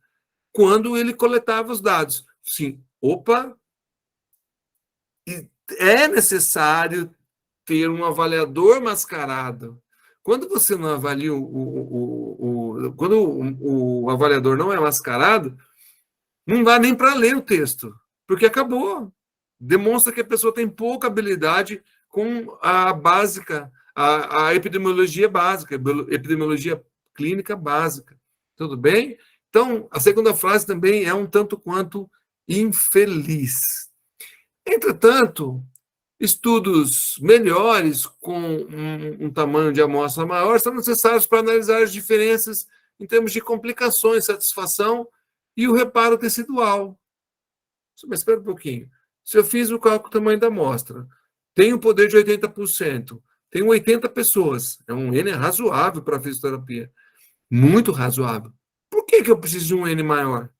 quando ele coletava os dados. Sim, opa, é necessário ter um avaliador mascarado. Quando você não avalia quando o avaliador não é mascarado, não dá nem para ler o texto, porque acabou. Demonstra que a pessoa tem pouca habilidade com a básica, a epidemiologia básica, epidemiologia clínica básica. Tudo bem? Então, a segunda frase também é um tanto quanto infeliz. Entretanto, estudos melhores, com um tamanho de amostra maior, são necessários para analisar as diferenças em termos de complicações, satisfação e o reparo tecidual. Mas espera um pouquinho. Se eu fiz o cálculo do tamanho da amostra, tem um poder de 80%, tem 80 pessoas, é um N razoável para a fisioterapia. Muito razoável. Por que eu preciso de um N maior?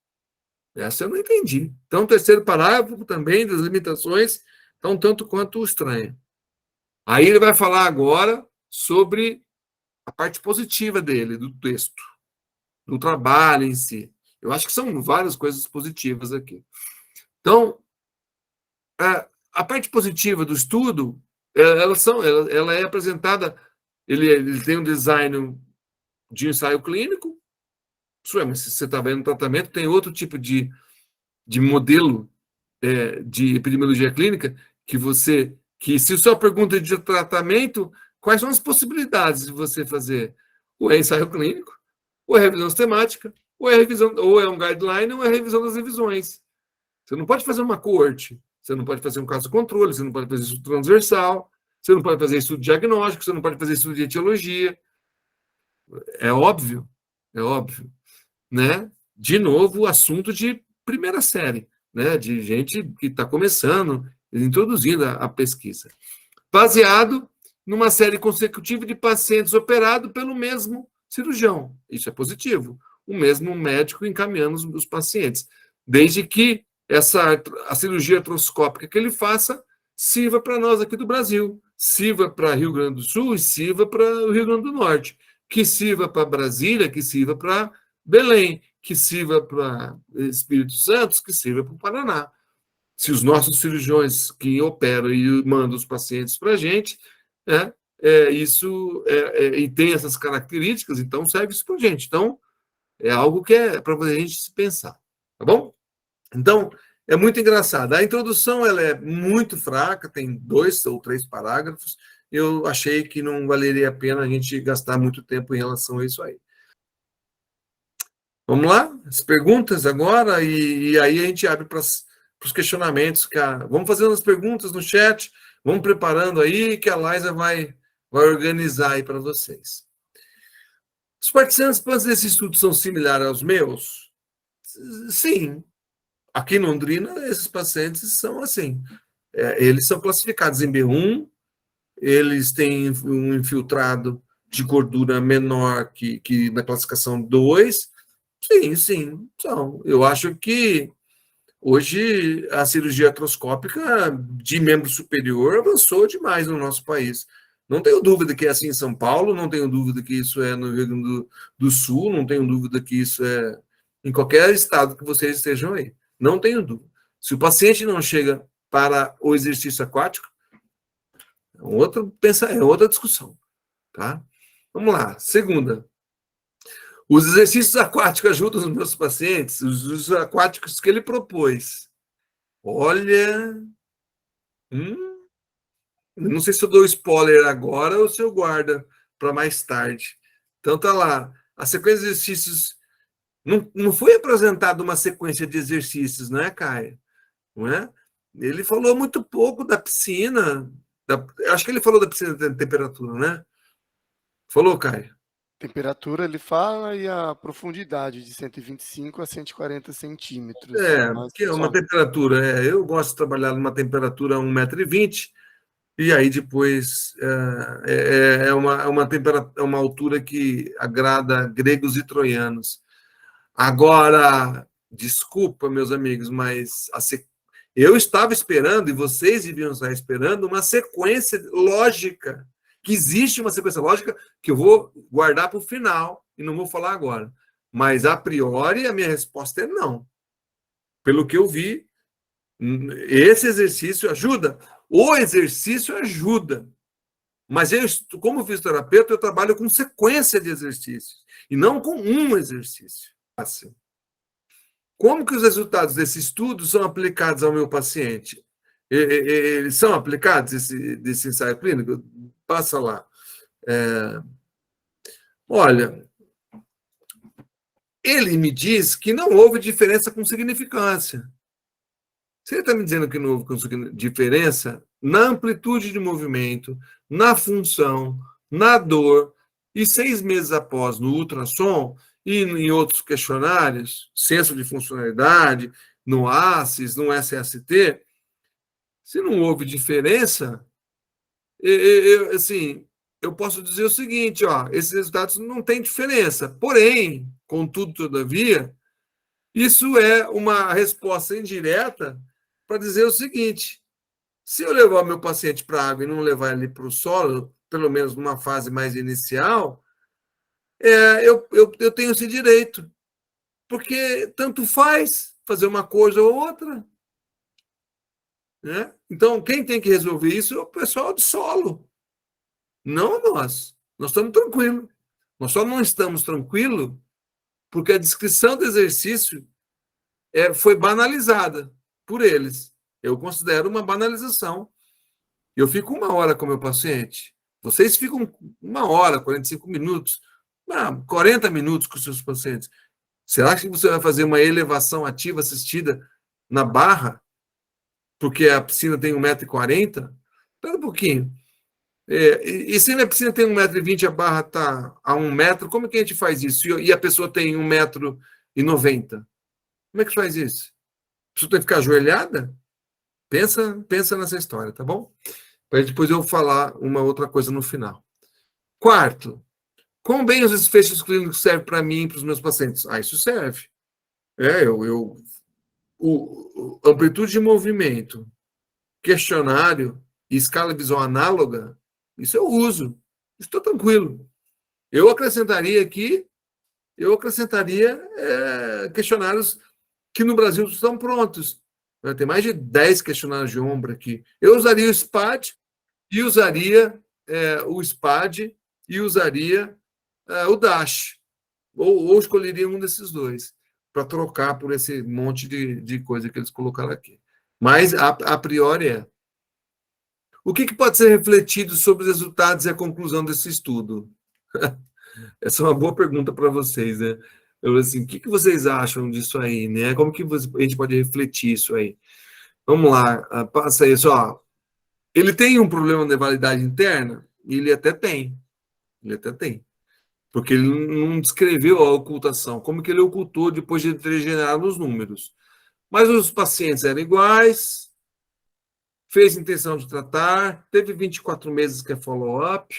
Essa eu não entendi. Então, o terceiro parágrafo também das limitações está um tanto quanto estranho. Aí ele vai falar agora sobre a parte positiva dele, do texto, do trabalho em si. Eu acho que são várias coisas positivas aqui. Então, a parte positiva do estudo, ela é apresentada, ele tem um design de ensaio clínico, mas se você está vendo o tratamento, tem outro tipo de modelo de epidemiologia clínica que se sua pergunta é de tratamento, quais são as possibilidades de você fazer? Ou é ensaio clínico, ou é revisão sistemática, ou é um guideline, ou é revisão das revisões. Você não pode fazer uma coorte, você não pode fazer um caso controle, você não pode fazer estudo transversal, você não pode fazer estudo diagnóstico, você não pode fazer estudo de etiologia. É óbvio, né? De novo, assunto de primeira série, né? De gente que está começando, introduzindo a pesquisa. Baseado numa série consecutiva de pacientes operados pelo mesmo cirurgião. Isso é positivo. O mesmo médico encaminhando os pacientes. Desde que a cirurgia artroscópica que ele faça sirva para nós aqui do Brasil, sirva para Rio Grande do Sul e sirva para o Rio Grande do Norte, que sirva para Brasília, que sirva para Belém, que sirva para Espírito Santo, que sirva para o Paraná. Se os nossos cirurgiões que operam e mandam os pacientes para a gente, isso e tem essas características, então serve isso para a gente. Então, é algo que é para a gente se pensar, tá bom? Então, é muito engraçado. A introdução ela é muito fraca, tem 2 ou 3 parágrafos. Eu achei que não valeria a pena a gente gastar muito tempo em relação a isso aí. Vamos lá? As perguntas agora, e aí a gente abre para os questionamentos. Vamos fazendo as perguntas no chat, vamos preparando aí, que a Laísa vai organizar aí para vocês. Os participantes desse estudo são similares aos meus? Sim. Aqui em Londrina, esses pacientes são assim. Eles são classificados em B1, eles têm um infiltrado de gordura menor que na classificação 2. Sim, são. Eu acho que hoje a cirurgia artroscópica de membro superior avançou demais no nosso país. Não tenho dúvida que é assim em São Paulo, não tenho dúvida que isso é no Rio Grande do Sul, não tenho dúvida que isso é em qualquer estado que vocês estejam aí. Não tenho dúvida. Se o paciente não chega para o exercício aquático, é outra discussão, tá? Vamos lá. Segunda. Os exercícios aquáticos ajudam os meus pacientes, os exercícios aquáticos que ele propôs. Olha, não sei se eu dou spoiler agora ou se eu guardo para mais tarde. Então tá lá. A sequência de exercícios não foi apresentada uma sequência de exercícios, né, Caio? Não é? Ele falou muito pouco da piscina. Acho que ele falou da piscina de temperatura, né? Falou, Caio? Temperatura ele fala e a profundidade de 125 a 140 centímetros. Que é uma temperatura. Eu gosto de trabalhar numa temperatura 1,20 m, e aí depois é uma altura que agrada gregos e troianos. Agora, desculpa, meus amigos, mas eu estava esperando, e vocês deviam estar esperando, uma sequência lógica, que existe uma sequência lógica que eu vou guardar para o final e não vou falar agora. Mas, a priori, a minha resposta é não. Pelo que eu vi, esse exercício ajuda. O exercício ajuda. Mas eu, como fisioterapeuta, eu trabalho com sequência de exercícios e não com um exercício. Assim. Como que os resultados desse estudo são aplicados ao meu paciente? Eles são aplicados, desse ensaio clínico? Passa lá. Olha, ele me diz que não houve diferença com significância. Se ele está me dizendo que não houve diferença na amplitude de movimento, na função, na dor, e 6 meses após, no ultrassom, e em outros questionários, senso de funcionalidade, no ACES, no SST, se não houve diferença, eu posso dizer o seguinte, esses resultados não têm diferença. Porém, contudo, todavia, isso é uma resposta indireta para dizer o seguinte: se eu levar o meu paciente para a água e não levar ele para o solo, pelo menos numa fase mais inicial, eu tenho esse direito, porque tanto faz fazer uma coisa ou outra. Né? Então, quem tem que resolver isso é o pessoal de solo, não nós. Nós estamos tranquilos. Nós só não estamos tranquilos porque a descrição do exercício foi banalizada por eles. Eu considero uma banalização. Eu fico 1 hora com o meu paciente. Vocês ficam 1 hora, 45 minutos, 40 minutos com os seus pacientes. Será que você vai fazer uma elevação ativa assistida na barra? Porque a piscina tem 1,40 m? Espera um pouquinho. E se na piscina tem 1,20 m, a barra está a 1 metro, como é que a gente faz isso? E a pessoa tem 1,90 m? Como é que faz isso? A pessoa tem que ficar ajoelhada? Pensa nessa história, tá bom? Para depois eu falar uma outra coisa no final. Quarto, quão bem os desfechos clínicos servem para mim e para os meus pacientes? Isso serve. Amplitude de movimento, questionário e escala visual análoga, isso eu uso. Estou tranquilo. Eu acrescentaria questionários que no Brasil estão prontos. Tem mais de 10 questionários de ombro aqui. Eu usaria o SPAT e usaria o SPAD e usaria o DASH, ou escolheria um desses dois, para trocar por esse monte de coisa que eles colocaram aqui. Mas, a priori, O que pode ser refletido sobre os resultados e a conclusão desse estudo? Essa é uma boa pergunta para vocês, né? Assim, o que vocês acham disso aí, né? Como que a gente pode refletir isso aí? Vamos lá, passa isso, ó. Ele tem um problema de validade interna? Ele até tem. Porque ele não descreveu a ocultação, como que ele ocultou depois de ter generado os números. Mas os pacientes eram iguais, fez intenção de tratar, teve 24 meses que é follow-up,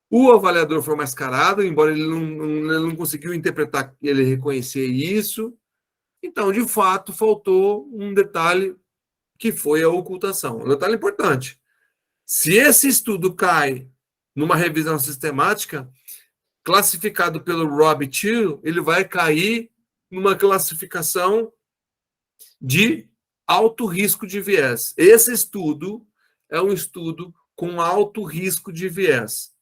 o avaliador foi mascarado, embora ele não conseguiu interpretar, ele reconhecer isso. Então, de fato, faltou um detalhe que foi a ocultação. Um detalhe importante. Se esse estudo cai numa revisão sistemática, classificado pelo Rob Thiel, ele vai cair numa classificação de alto risco de viés. Esse estudo é um estudo com alto risco de viés.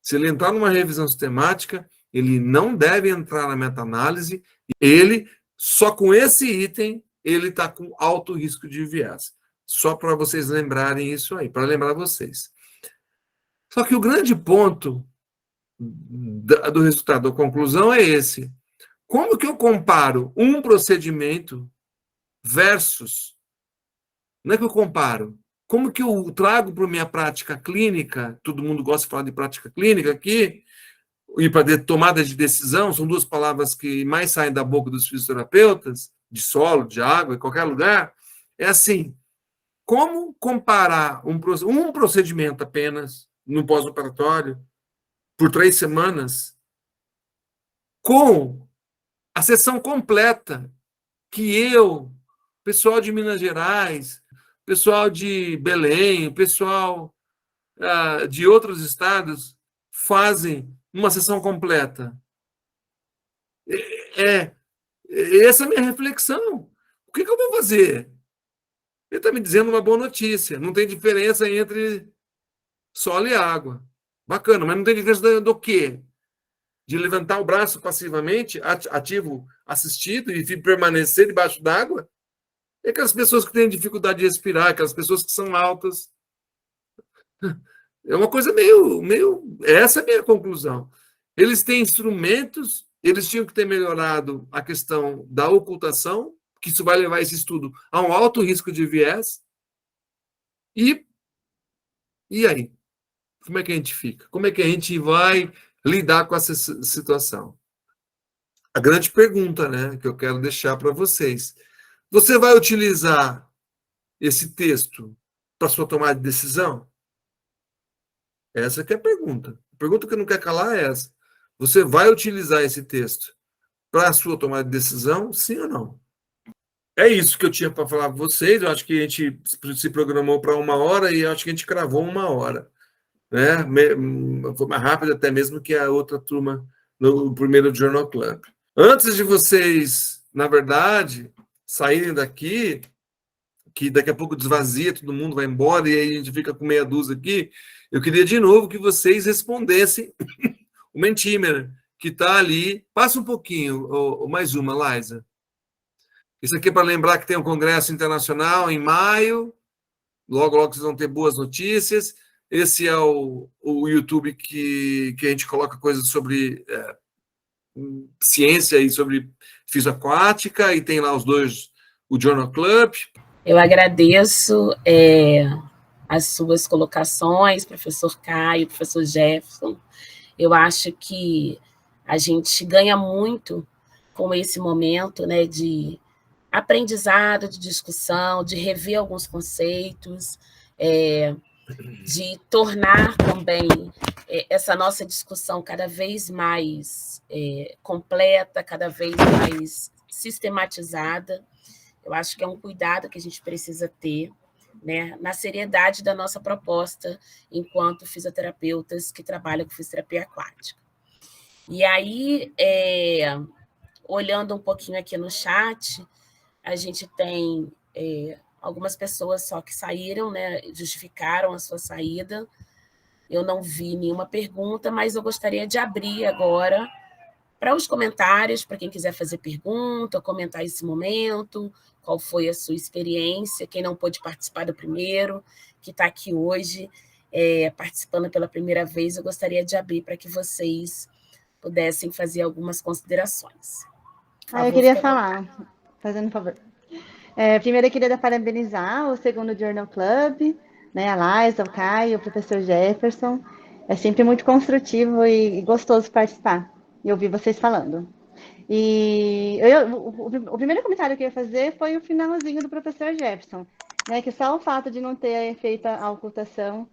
Se ele entrar numa revisão sistemática, ele não deve entrar na meta-análise, ele, só com esse item, ele está com alto risco de viés. Só para vocês lembrarem isso aí, para lembrar vocês. Só que o grande ponto do resultado, da conclusão é esse. Como que eu comparo um procedimento versus... Não é que eu comparo. Como que eu trago para a minha prática clínica, todo mundo gosta de falar de prática clínica aqui, e para tomada de decisão, são duas palavras que mais saem da boca dos fisioterapeutas, de solo, de água, em qualquer lugar, é assim, como comparar um procedimento apenas, no pós-operatório, por 3 semanas, com a sessão completa que eu, pessoal de Minas Gerais, pessoal de Belém, pessoal de outros estados fazem uma sessão completa. Essa é a minha reflexão. O que eu vou fazer? Ele está me dizendo uma boa notícia. Não tem diferença entre solo e água. Bacana, mas não tem diferença do quê? De levantar o braço passivamente, ativo assistido, e permanecer debaixo d'água? É aquelas pessoas que têm dificuldade de respirar, aquelas pessoas que são altas. É uma coisa meio... Essa é a minha conclusão. Eles têm instrumentos, eles tinham que ter melhorado a questão da ocultação, que isso vai levar esse estudo a um alto risco de viés. E aí? Como é que a gente fica? Como é que a gente vai lidar com essa situação? A grande pergunta, né, que eu quero deixar para vocês. Você vai utilizar esse texto para sua tomada de decisão? Essa que é a pergunta. A pergunta que não quer calar é essa. Você vai utilizar esse texto para a sua tomada de decisão, sim ou não? É isso que eu tinha para falar para vocês. Eu acho que a gente se programou para 1 hora e eu acho que a gente cravou 1 hora. Né? Foi mais rápido até mesmo que a outra turma no primeiro Journal Club. Antes de vocês, na verdade, saírem daqui, que daqui a pouco desvazia, todo mundo vai embora e aí a gente fica com meia dúzia aqui, eu queria de novo que vocês respondessem o Mentimeter, que está ali. Passa um pouquinho, mais uma, Liza. Isso aqui é para lembrar que tem um congresso internacional em maio, logo vocês vão ter boas notícias. Esse é o YouTube que a gente coloca coisas sobre ciência e sobre física aquática, e tem lá os dois, o Journal Club. Eu agradeço as suas colocações, professor Caio, professor Jefferson. Eu acho que a gente ganha muito com esse momento, né, de aprendizado, de discussão, de rever alguns conceitos, de tornar também essa nossa discussão cada vez mais completa, cada vez mais sistematizada. Eu acho que é um cuidado que a gente precisa ter, né, na seriedade da nossa proposta enquanto fisioterapeutas que trabalham com fisioterapia aquática. E aí, olhando um pouquinho aqui no chat, a gente tem algumas pessoas só que saíram, né, justificaram a sua saída, Eu não vi nenhuma pergunta, mas eu gostaria de abrir agora para os comentários, para quem quiser fazer pergunta, comentar esse momento, qual foi a sua experiência, quem não pôde participar do primeiro, que está aqui hoje, participando pela primeira vez, eu gostaria de abrir para que vocês pudessem fazer algumas considerações. Eu queria falar, fazendo um favor. Primeiro, eu queria parabenizar o segundo Journal Club, né, a Liza, o Caio, o professor Jefferson. É sempre muito construtivo e gostoso participar e ouvir vocês falando. E o primeiro comentário que eu ia fazer foi o finalzinho do professor Jefferson, né, que só o fato de não ter feito a ocultação,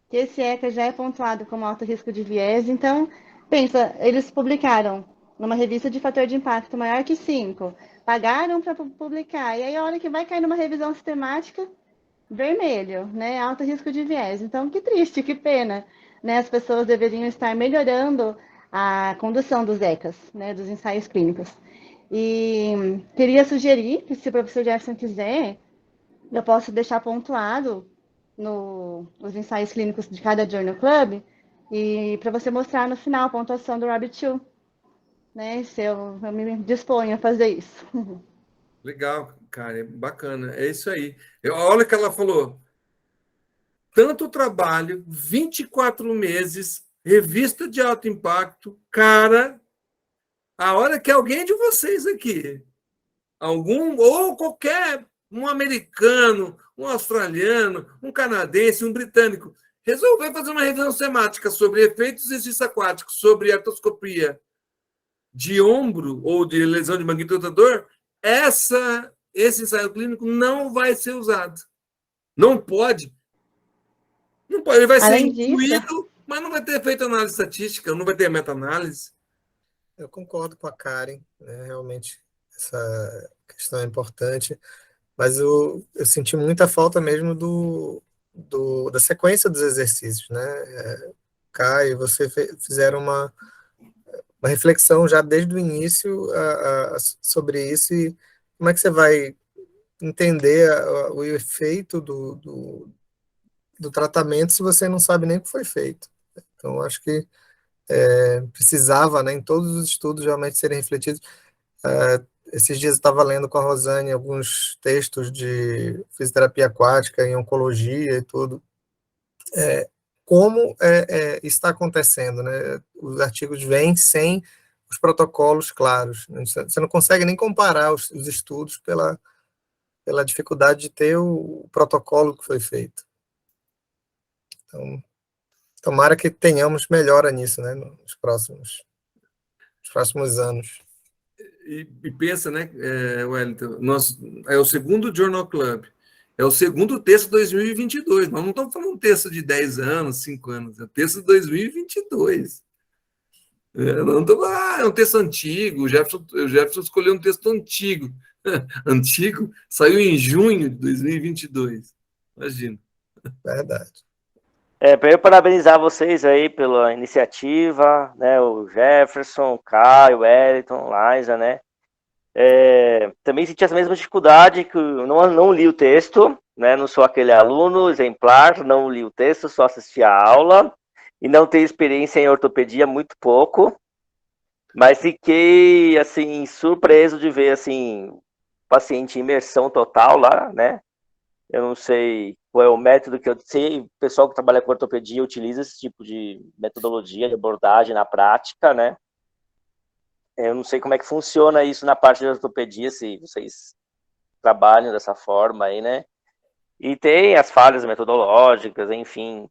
que esse ECA já é pontuado como alto risco de viés. Então, pensa, eles publicaram numa revista de fator de impacto maior que 5, pagaram para publicar, e aí a hora que vai cair numa revisão sistemática, vermelho, né? Alto risco de viés. Então, que triste, que pena, né? As pessoas deveriam estar melhorando a condução dos ECAs, né? Dos ensaios clínicos. E queria sugerir que, se o professor Jefferson quiser, eu posso deixar pontuado nos ensaios clínicos de cada Journal Club, e para você mostrar no final a pontuação do Rabbit2, né? Se eu me disponho a fazer isso. Legal, cara, bacana. É isso aí. Olha o que ela falou. Tanto trabalho, 24 meses, revista de alto impacto, cara, a hora que alguém de vocês aqui, ou qualquer, um americano, um australiano, um canadense, um britânico, resolver fazer uma revisão semática sobre efeitos do exercício aquático, sobre artroscopia de ombro ou de lesão de manguito rotador, esse ensaio clínico não vai ser usado. Não pode. Não pode. Ele vai ser incluído, mas não vai ter feito análise estatística, não vai ter meta-análise. Eu concordo com a Karen, né? Realmente essa questão é importante, mas eu senti muita falta mesmo da sequência dos exercícios, né? Caio, você fizeram uma reflexão já desde o início sobre isso, e como é que você vai entender o efeito do tratamento se você não sabe nem o que foi feito. Então, acho que precisava, né, em todos os estudos realmente serem refletidos. Esses dias eu estava lendo com a Rosane alguns textos de fisioterapia aquática em oncologia e tudo. Como está acontecendo, né? Os artigos vêm sem os protocolos claros. Você não consegue nem comparar os estudos pela dificuldade de ter o protocolo que foi feito. Então, tomara que tenhamos melhora nisso, né, nos próximos anos. E pensa, né, Wellington, é o segundo Journal Club, é o segundo texto de 2022, nós não estamos falando um texto de 10 anos, 5 anos, é o texto de 2022. É um texto antigo, o Jefferson escolheu um texto antigo, saiu em junho de 2022, imagina. Verdade. Para eu parabenizar vocês aí pela iniciativa, né, o Jefferson, o Caio, o Wellington, Liza, né, também senti essa mesma dificuldade, que eu não li o texto, né, não sou aquele aluno exemplar, não li o texto, só assisti a aula, e não tenho experiência em ortopedia, muito pouco, mas fiquei, assim, surpreso de ver, assim, o paciente em imersão total lá, né, eu não sei qual é o método que eu sei, o pessoal que trabalha com ortopedia utiliza esse tipo de metodologia de abordagem na prática, né? Eu não sei como é que funciona isso na parte de ortopedia, se vocês trabalham dessa forma aí, né? E tem as falhas metodológicas, enfim,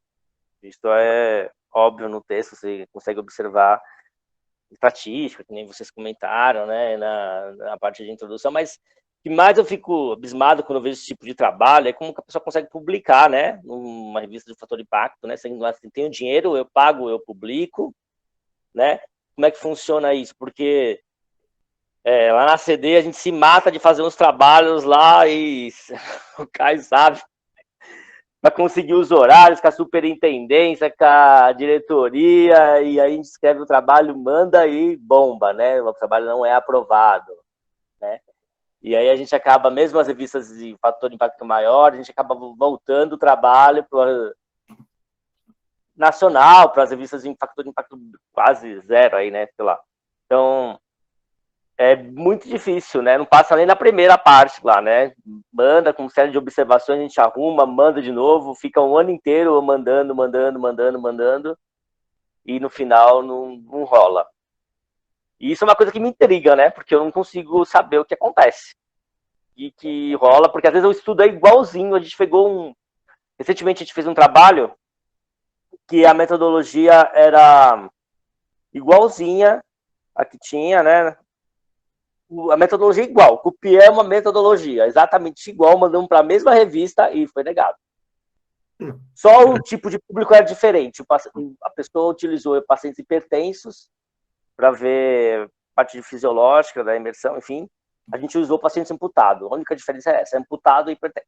isso é óbvio no texto, você consegue observar estatística, que nem vocês comentaram, né, na parte de introdução, mas o que mais eu fico abismado quando eu vejo esse tipo de trabalho é como que a pessoa consegue publicar, né, numa revista de fator de impacto, né, se tem o dinheiro, eu pago, eu publico, né, como é que funciona isso? Porque lá na CD a gente se mata de fazer uns trabalhos lá e o Caio sabe, para conseguir os horários com a superintendência, com a diretoria, e aí a gente escreve o trabalho, manda e bomba, né, o trabalho não é aprovado, né. E aí a gente acaba, mesmo as revistas de fator de impacto maior, a gente acaba voltando o trabalho nacional, para as revistas de fator de impacto quase zero aí, né? Sei lá. Então, é muito difícil, né? Não passa nem na primeira parte lá, né? Manda com série de observações, a gente arruma, manda de novo, fica um ano inteiro mandando, e no final não rola. E isso é uma coisa que me intriga, né? Porque eu não consigo saber o que acontece. E que rola, porque às vezes o estudo é igualzinho. A gente pegou recentemente a gente fez um trabalho que a metodologia era igualzinha a que tinha, né? A metodologia é igual, copiamos a metodologia, exatamente igual, mandamos para a mesma revista e foi negado. Só o tipo de público era diferente. A pessoa utilizou pacientes hipertensos para ver parte fisiológica da imersão, enfim. A gente usou pacientes amputados. A única diferença é essa, é amputado e hipertenso.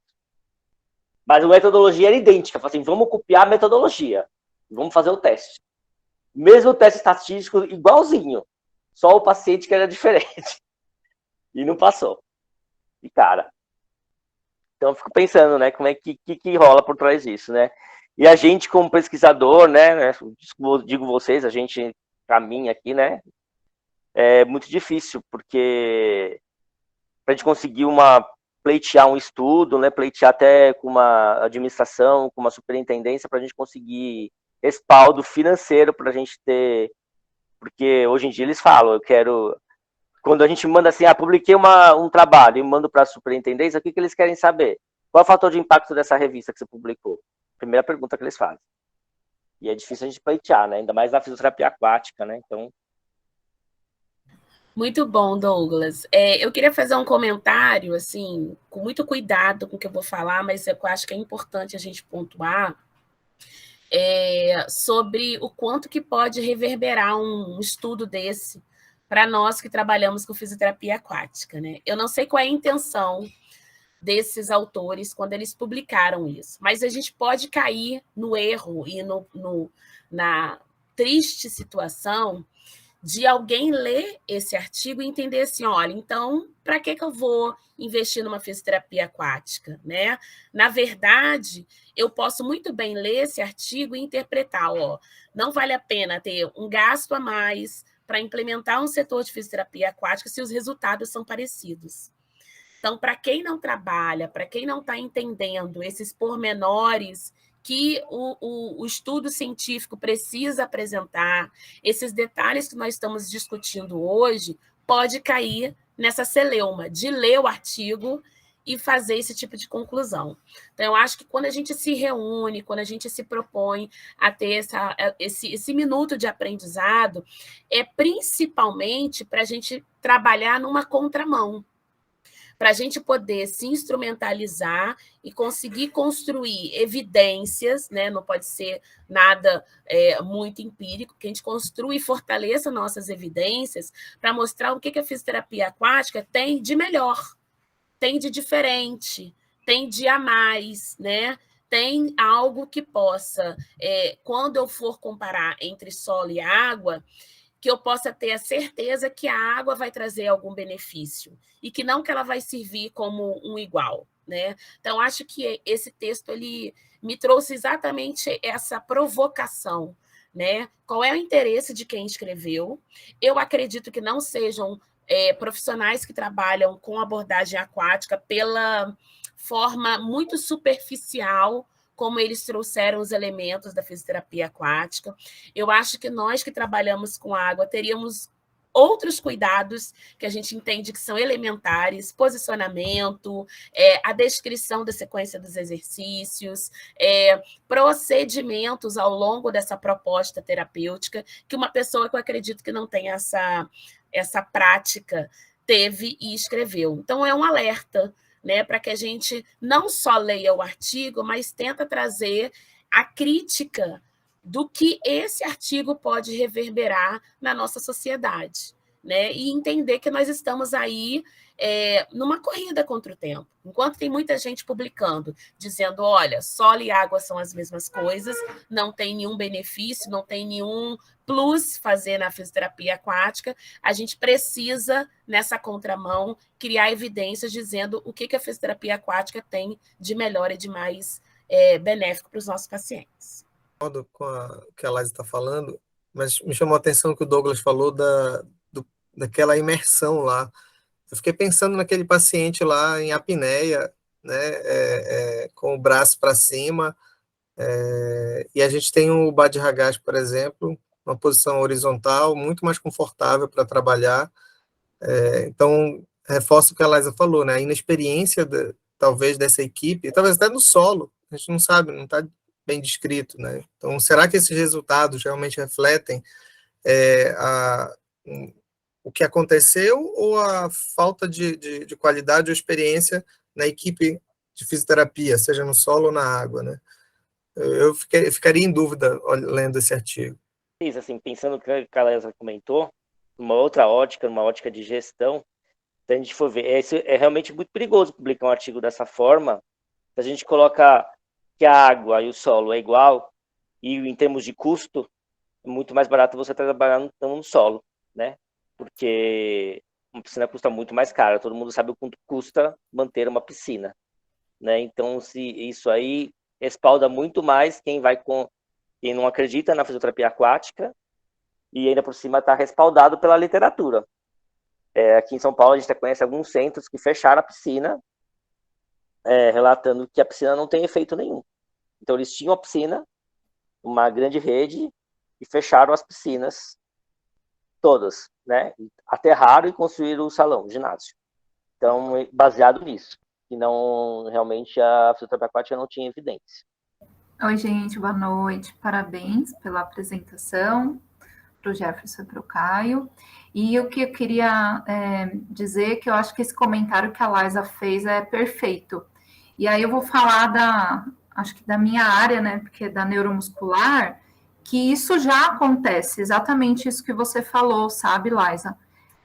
Mas a metodologia era idêntica. Assim, vamos copiar a metodologia. Vamos fazer o teste. Mesmo o teste estatístico igualzinho. Só o paciente que era diferente. E não passou. E, cara... Então, eu fico pensando, né, como é que rola por trás disso, né? E a gente, como pesquisador, né, digo vocês, a gente caminha aqui, né, é muito difícil, porque para a gente conseguir pleitear um estudo, né, pleitear até com uma administração, com uma superintendência, para a gente conseguir respaldo financeiro para a gente ter, porque hoje em dia eles falam, quando a gente manda assim, publiquei um trabalho e mando para a superintendência, o que eles querem saber? Qual é o fator de impacto dessa revista que você publicou? Primeira pergunta que eles fazem. E é difícil a gente pleitear, né? Ainda mais na fisioterapia aquática, né? Então... Muito bom, Douglas. Eu queria fazer um comentário, assim, com muito cuidado com o que eu vou falar, mas eu acho que é importante a gente pontuar sobre o quanto que pode reverberar um estudo desse para nós que trabalhamos com fisioterapia aquática, né? Eu não sei qual é a intenção desses autores quando eles publicaram isso, mas a gente pode cair no erro e na triste situação de alguém ler esse artigo e entender assim, olha, então, para que eu vou investir numa fisioterapia aquática, né? Na verdade, eu posso muito bem ler esse artigo e interpretar, não vale a pena ter um gasto a mais para implementar um setor de fisioterapia aquática se os resultados são parecidos. Então, para quem não trabalha, para quem não está entendendo esses pormenores que o estudo científico precisa apresentar, esses detalhes que nós estamos discutindo hoje, pode cair nessa celeuma de ler o artigo e fazer esse tipo de conclusão. Então, eu acho que quando a gente se reúne, quando a gente se propõe a ter esse minuto de aprendizado, é principalmente para a gente trabalhar numa contramão, para a gente poder se instrumentalizar e conseguir construir evidências, né? Não pode ser nada muito empírico, que a gente construa e fortaleça nossas evidências para mostrar o que a fisioterapia aquática tem de melhor, tem de diferente, tem de a mais, né? Tem algo que possa, quando eu for comparar entre solo e água, que eu possa ter a certeza que a água vai trazer algum benefício e que não que ela vai servir como um igual, né? Então, acho que esse texto ele me trouxe exatamente essa provocação, né? Qual é o interesse de quem escreveu? Eu acredito que não sejam profissionais que trabalham com abordagem aquática pela forma muito superficial como eles trouxeram os elementos da fisioterapia aquática. Eu acho que nós que trabalhamos com água teríamos outros cuidados que a gente entende que são elementares, posicionamento, a descrição da sequência dos exercícios, procedimentos ao longo dessa proposta terapêutica, que uma pessoa que eu acredito que não tem essa prática teve e escreveu. Então, é um alerta, né, para que a gente não só leia o artigo, mas tenta trazer a crítica do que esse artigo pode reverberar na nossa sociedade, né? E entender que nós estamos aí numa corrida contra o tempo. Enquanto tem muita gente publicando, dizendo, olha, solo e água são as mesmas coisas, não tem nenhum benefício, não tem nenhum plus fazer na fisioterapia aquática, a gente precisa, nessa contramão, criar evidências dizendo o que a fisioterapia aquática tem de melhor e de mais benéfico para os nossos pacientes. com o que a Laís está falando, mas me chamou a atenção que o Douglas falou daquela imersão lá. Eu fiquei pensando naquele paciente lá em apneia, né, com o braço para cima, e a gente tem o Bhadragas, por exemplo, uma posição horizontal, muito mais confortável para trabalhar. Então, reforço o que a Laísa falou, né, a inexperiência, talvez, dessa equipe, talvez até no solo, a gente não sabe, não está bem descrito, né? Então, será que esses resultados realmente refletem o que aconteceu ou a falta de qualidade ou experiência na equipe de fisioterapia, seja no solo ou na água, né? Eu ficaria em dúvida lendo esse artigo. Isso, assim, pensando no que a Calesa comentou, numa outra ótica, numa ótica de gestão, se a gente for ver, é realmente muito perigoso publicar um artigo dessa forma. Se a gente coloca que a água e o solo é igual, e em termos de custo, é muito mais barato você trabalhar no solo, né? Porque uma piscina custa muito mais cara, todo mundo sabe o quanto custa manter uma piscina, né? Então, se isso aí respalda muito mais quem não acredita na fisioterapia aquática e ainda por cima está respaldado pela literatura. Aqui em São Paulo a gente conhece alguns centros que fecharam a piscina, relatando que a piscina não tem efeito nenhum. Então eles tinham a piscina, uma grande rede, e fecharam as piscinas todas, né? Aterraram e construíram o salão, o ginásio. Então, baseado nisso, que não realmente a fisioterapia aquática não tinha evidência. Oi, gente, boa noite. Parabéns pela apresentação, para o Jefferson e para o Caio. E o que eu queria dizer que eu acho que esse comentário que a Laísa fez é perfeito. E aí eu vou falar acho que da minha área, né, porque é da neuromuscular, que isso já acontece, exatamente isso que você falou, sabe, Laísa?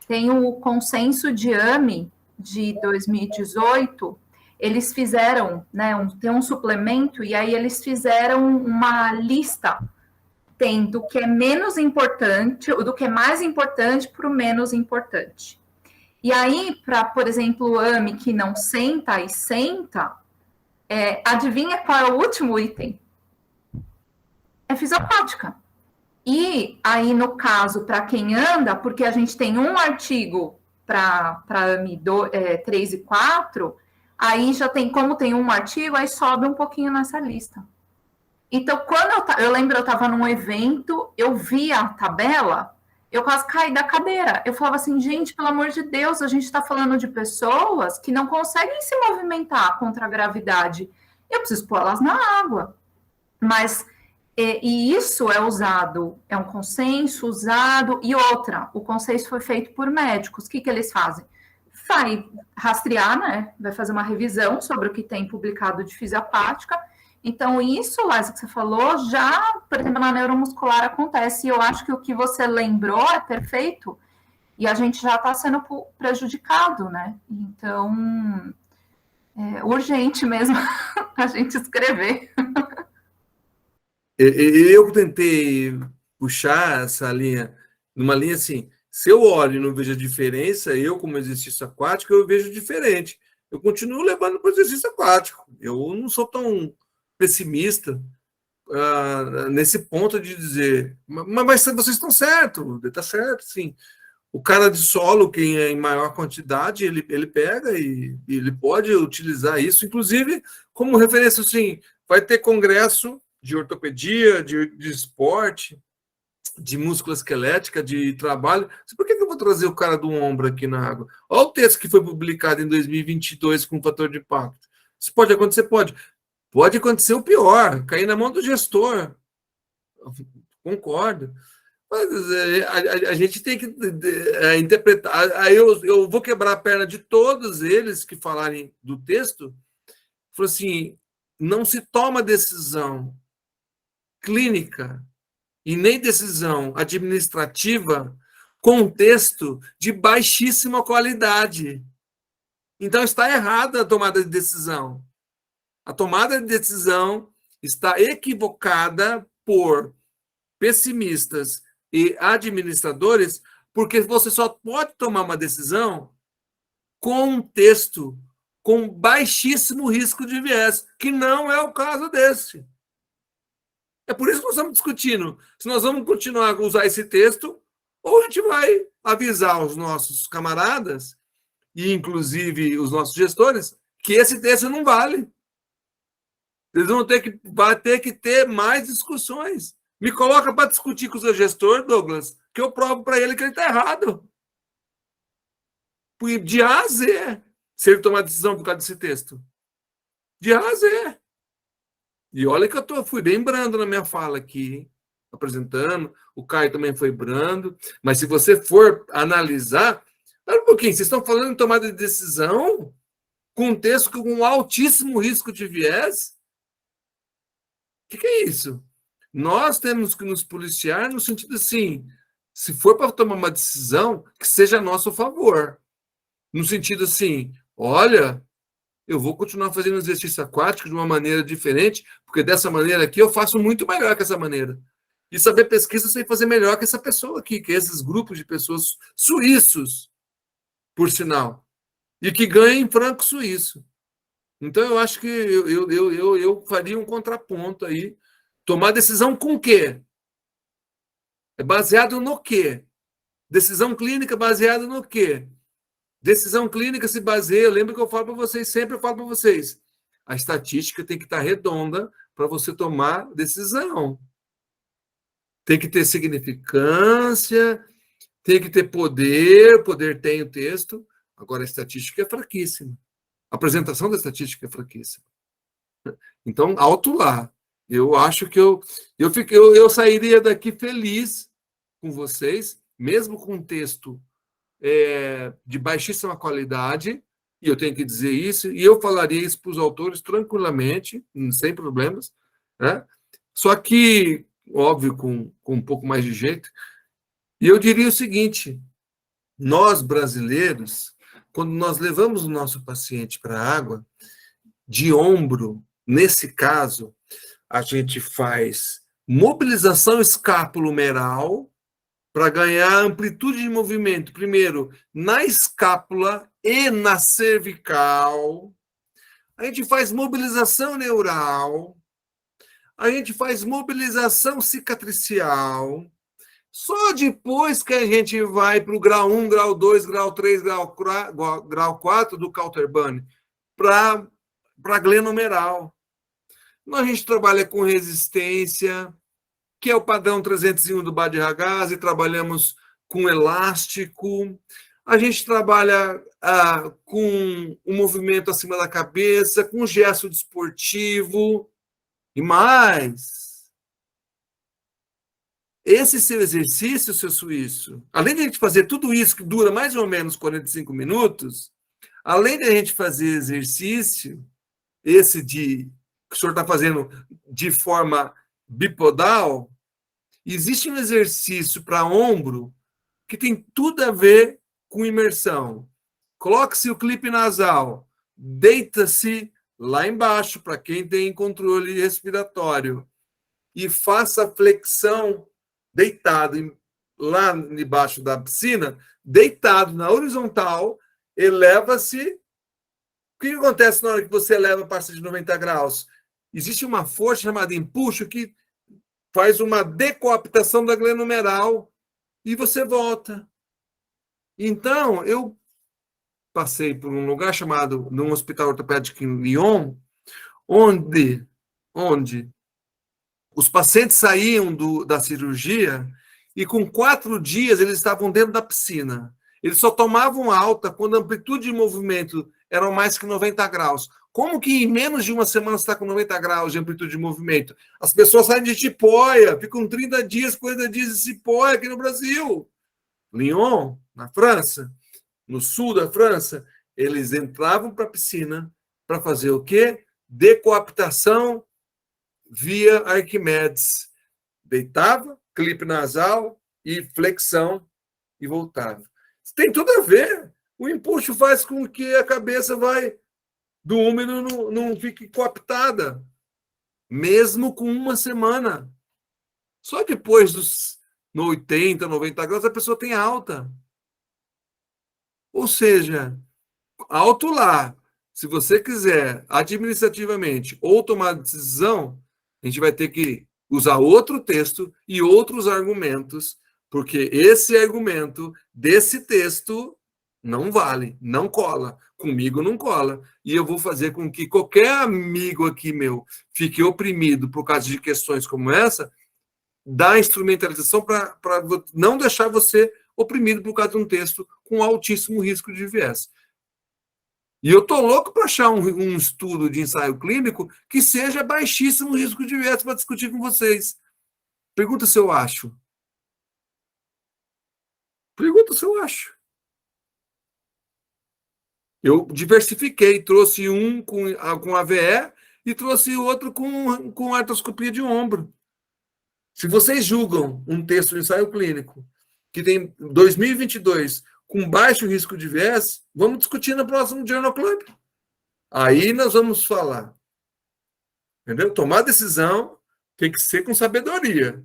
Tem o consenso de AME de 2018, eles fizeram, né, tem um suplemento, e aí eles fizeram uma lista, tem do que é menos importante, do que é mais importante para o menos importante. E aí, para, por exemplo, o AME que não senta e senta, adivinha qual é o último item? É fisiopática. E aí, no caso, para quem anda, porque a gente tem um artigo para AME 3 e 4, aí já tem, como tem um artigo, aí sobe um pouquinho nessa lista. Então, quando eu lembro, eu estava num evento, eu vi a tabela, eu quase caí da cadeira. Eu falava assim, gente, pelo amor de Deus, a gente está falando de pessoas que não conseguem se movimentar contra a gravidade. Eu preciso pôr elas na água. Mas, e isso é usado, é um consenso usado, e outra, o consenso foi feito por médicos. O que eles fazem? Vai rastrear, né? Vai fazer uma revisão sobre o que tem publicado de fisiopática. Então, isso, Laísa, que você falou, já, por exemplo, na neuromuscular acontece. E eu acho que o que você lembrou é perfeito. E a gente já está sendo prejudicado, né? Então, é urgente mesmo a gente escrever. Eu tentei puxar essa linha, numa linha assim, se eu olho e não vejo a diferença, eu, como exercício aquático, eu vejo diferente. Eu continuo levando para o exercício aquático. Eu não sou tão pessimista nesse ponto de dizer, mas vocês estão certos, está certo, sim. O cara de solo, quem é em maior quantidade, ele pega e ele pode utilizar isso, inclusive como referência, assim, vai ter congresso de ortopedia, de esporte, de musculoesquelética, de trabalho. Por que eu vou trazer o cara do ombro aqui na água? Olha o texto que foi publicado em 2022 com o fator de impacto. Isso pode acontecer? Pode. Pode acontecer o pior, cair na mão do gestor. Concordo. Mas a gente tem que interpretar. Aí eu vou quebrar a perna de todos eles que falarem do texto. Falou assim, não se toma decisão clínica e nem decisão administrativa com um texto de baixíssima qualidade. Então está errada a tomada de decisão. A tomada de decisão está equivocada por pessimistas e administradores, porque você só pode tomar uma decisão com um texto com baixíssimo risco de viés, que não é o caso desse. É por isso que nós estamos discutindo se nós vamos continuar a usar esse texto ou a gente vai avisar os nossos camaradas, e inclusive os nossos gestores, que esse texto não vale. Eles vai ter que ter mais discussões. Me coloca para discutir com o seu gestor, Douglas, que eu provo para ele que ele está errado. De A a Z, se ele tomar decisão por causa desse texto. De A a Z. E olha que eu fui bem brando na minha fala aqui, apresentando. O Caio também foi brando. Mas se você for analisar, olha um pouquinho, vocês estão falando em tomada de decisão com um texto com um altíssimo risco de viés? O que é isso? Nós temos que nos policiar no sentido assim, se for para tomar uma decisão, que seja a nosso favor. No sentido assim, olha, eu vou continuar fazendo exercício aquático de uma maneira diferente, porque dessa maneira aqui eu faço muito melhor que essa maneira. E saber pesquisa, eu sei fazer melhor que essa pessoa aqui, que esses grupos de pessoas suíços, por sinal, e que ganham em franco suíço. Então, eu acho que eu faria um contraponto aí. Tomar decisão com o quê? É baseado no quê? Decisão clínica baseada no quê? Decisão clínica se baseia, lembra que eu falo para vocês, sempre eu falo para vocês, a estatística tem que estar redonda para você tomar decisão. Tem que ter significância, tem que ter poder tem o texto, agora a estatística é fraquíssima. A apresentação da estatística é fraquíssima. Então, alto lá. Eu acho que eu sairia daqui feliz com vocês, mesmo com um texto de baixíssima qualidade, e eu tenho que dizer isso, e eu falaria isso para os autores tranquilamente, sem problemas, né? Só que, óbvio, com um pouco mais de jeito. E eu diria o seguinte, nós brasileiros, quando nós levamos o nosso paciente para a água, de ombro, nesse caso, a gente faz mobilização escapulomeral para ganhar amplitude de movimento, primeiro, na escápula e na cervical. A gente faz mobilização neural. A gente faz mobilização cicatricial. Só depois que a gente vai para o grau 1, grau 2, grau 3, grau 4 do Coulter-Bunny, para a glenomeral. A gente trabalha com resistência, que é o padrão 301 do Bhatt-Ragaz, e trabalhamos com elástico. A gente trabalha com o movimento acima da cabeça, com gesto desportivo. E mais, esse seu exercício, seu suíço, além de a gente fazer tudo isso, que dura mais ou menos 45 minutos, além de a gente fazer exercício, esse que o senhor está fazendo de forma bipodal, existe um exercício para ombro que tem tudo a ver com imersão. Coloque-se o clipe nasal, deita-se lá embaixo, para quem tem controle respiratório, e faça flexão deitado lá embaixo da piscina, deitado na horizontal, eleva-se. O que acontece na hora que você eleva passa de 90 graus? Existe uma força chamada empuxo que faz uma decoaptação da glenomeral e você volta. Então, eu passei por um lugar chamado, num hospital ortopédico em Lyon, onde os pacientes saíam da cirurgia e com 4 dias eles estavam dentro da piscina. Eles só tomavam alta quando a amplitude de movimento era mais que 90 graus. Como que em menos de uma semana você está com 90 graus de amplitude de movimento? As pessoas saem de tipóia, ficam 30 dias, 40 dias de tipóia aqui no Brasil. Lyon, na França, no sul da França, eles entravam para a piscina para fazer o quê? Decoaptação via Arquimedes. Deitava, clipe nasal e flexão e voltava. Tem tudo a ver. O empuxo faz com que a cabeça do úmero não fique coaptada, mesmo com uma semana. Só depois no 80, 90 graus, a pessoa tem alta. Ou seja, alto lá. Se você quiser administrativamente ou tomar decisão, a gente vai ter que usar outro texto e outros argumentos, porque esse argumento desse texto não vale, não cola. Comigo não cola. E eu vou fazer com que qualquer amigo aqui meu fique oprimido por causa de questões como essa, da instrumentalização para não deixar você oprimido por causa de um texto com altíssimo risco de viés. E eu estou louco para achar um estudo de ensaio clínico que seja baixíssimo risco de viés para discutir com vocês. Pergunta se eu acho. Pergunta se eu acho. Eu diversifiquei, trouxe um com AVE e trouxe outro com artroscopia de ombro. Se vocês julgam um texto de ensaio clínico que tem 2022 com baixo risco de viés, vamos discutir no próximo Journal Club. Aí nós vamos falar. Entendeu? Tomar decisão tem que ser com sabedoria.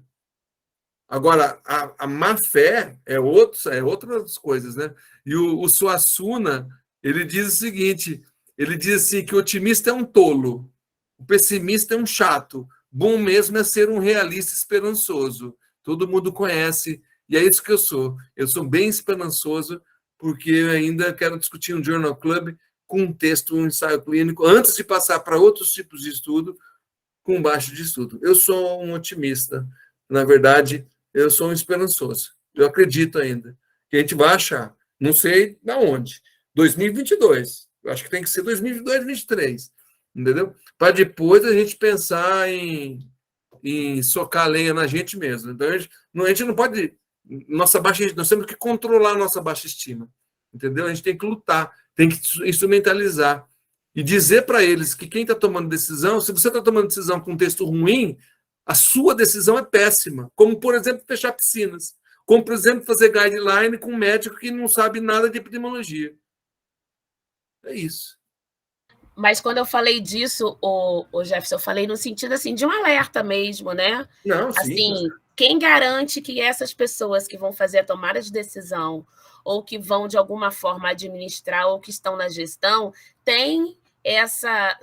Agora, a má fé é outras coisas, né? E o Suassuna, ele diz o seguinte, ele diz assim que o otimista é um tolo, o pessimista é um chato, bom mesmo é ser um realista esperançoso. Todo mundo conhece, e é isso que eu sou. Eu sou bem esperançoso, porque eu ainda quero discutir um Journal Club com um texto, um ensaio clínico, antes de passar para outros tipos de estudo, com baixo de estudo. Eu sou um otimista. Na verdade, eu sou um esperançoso. Eu acredito ainda que a gente vai achar. Não sei de onde. 2022. Eu acho que tem que ser 2022, 2023. Entendeu? Para depois a gente pensar em socar a lenha na gente mesmo. Então, a gente não pode... nós temos que controlar a nossa baixa estima. Entendeu? A gente tem que lutar, tem que instrumentalizar. E dizer para eles que quem está tomando decisão, se você está tomando decisão com um texto ruim, a sua decisão é péssima. Como, por exemplo, fechar piscinas. Como, por exemplo, fazer guideline com um médico que não sabe nada de epidemiologia. É isso. Mas quando eu falei disso, o Jefferson, eu falei no sentido assim, de um alerta mesmo, né? Não, sim. Assim, quem garante que essas pessoas que vão fazer a tomada de decisão ou que vão, de alguma forma, administrar ou que estão na gestão, têm essa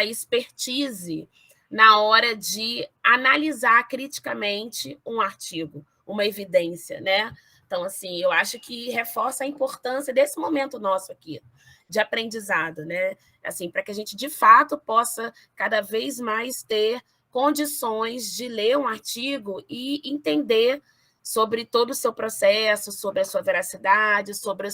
expertise na hora de analisar criticamente um artigo, uma evidência, né? Então, assim, eu acho que reforça a importância desse momento nosso aqui, de aprendizado, né? Assim, para que a gente, de fato, possa cada vez mais ter condições de ler um artigo e entender sobre todo o seu processo, sobre a sua veracidade, sobre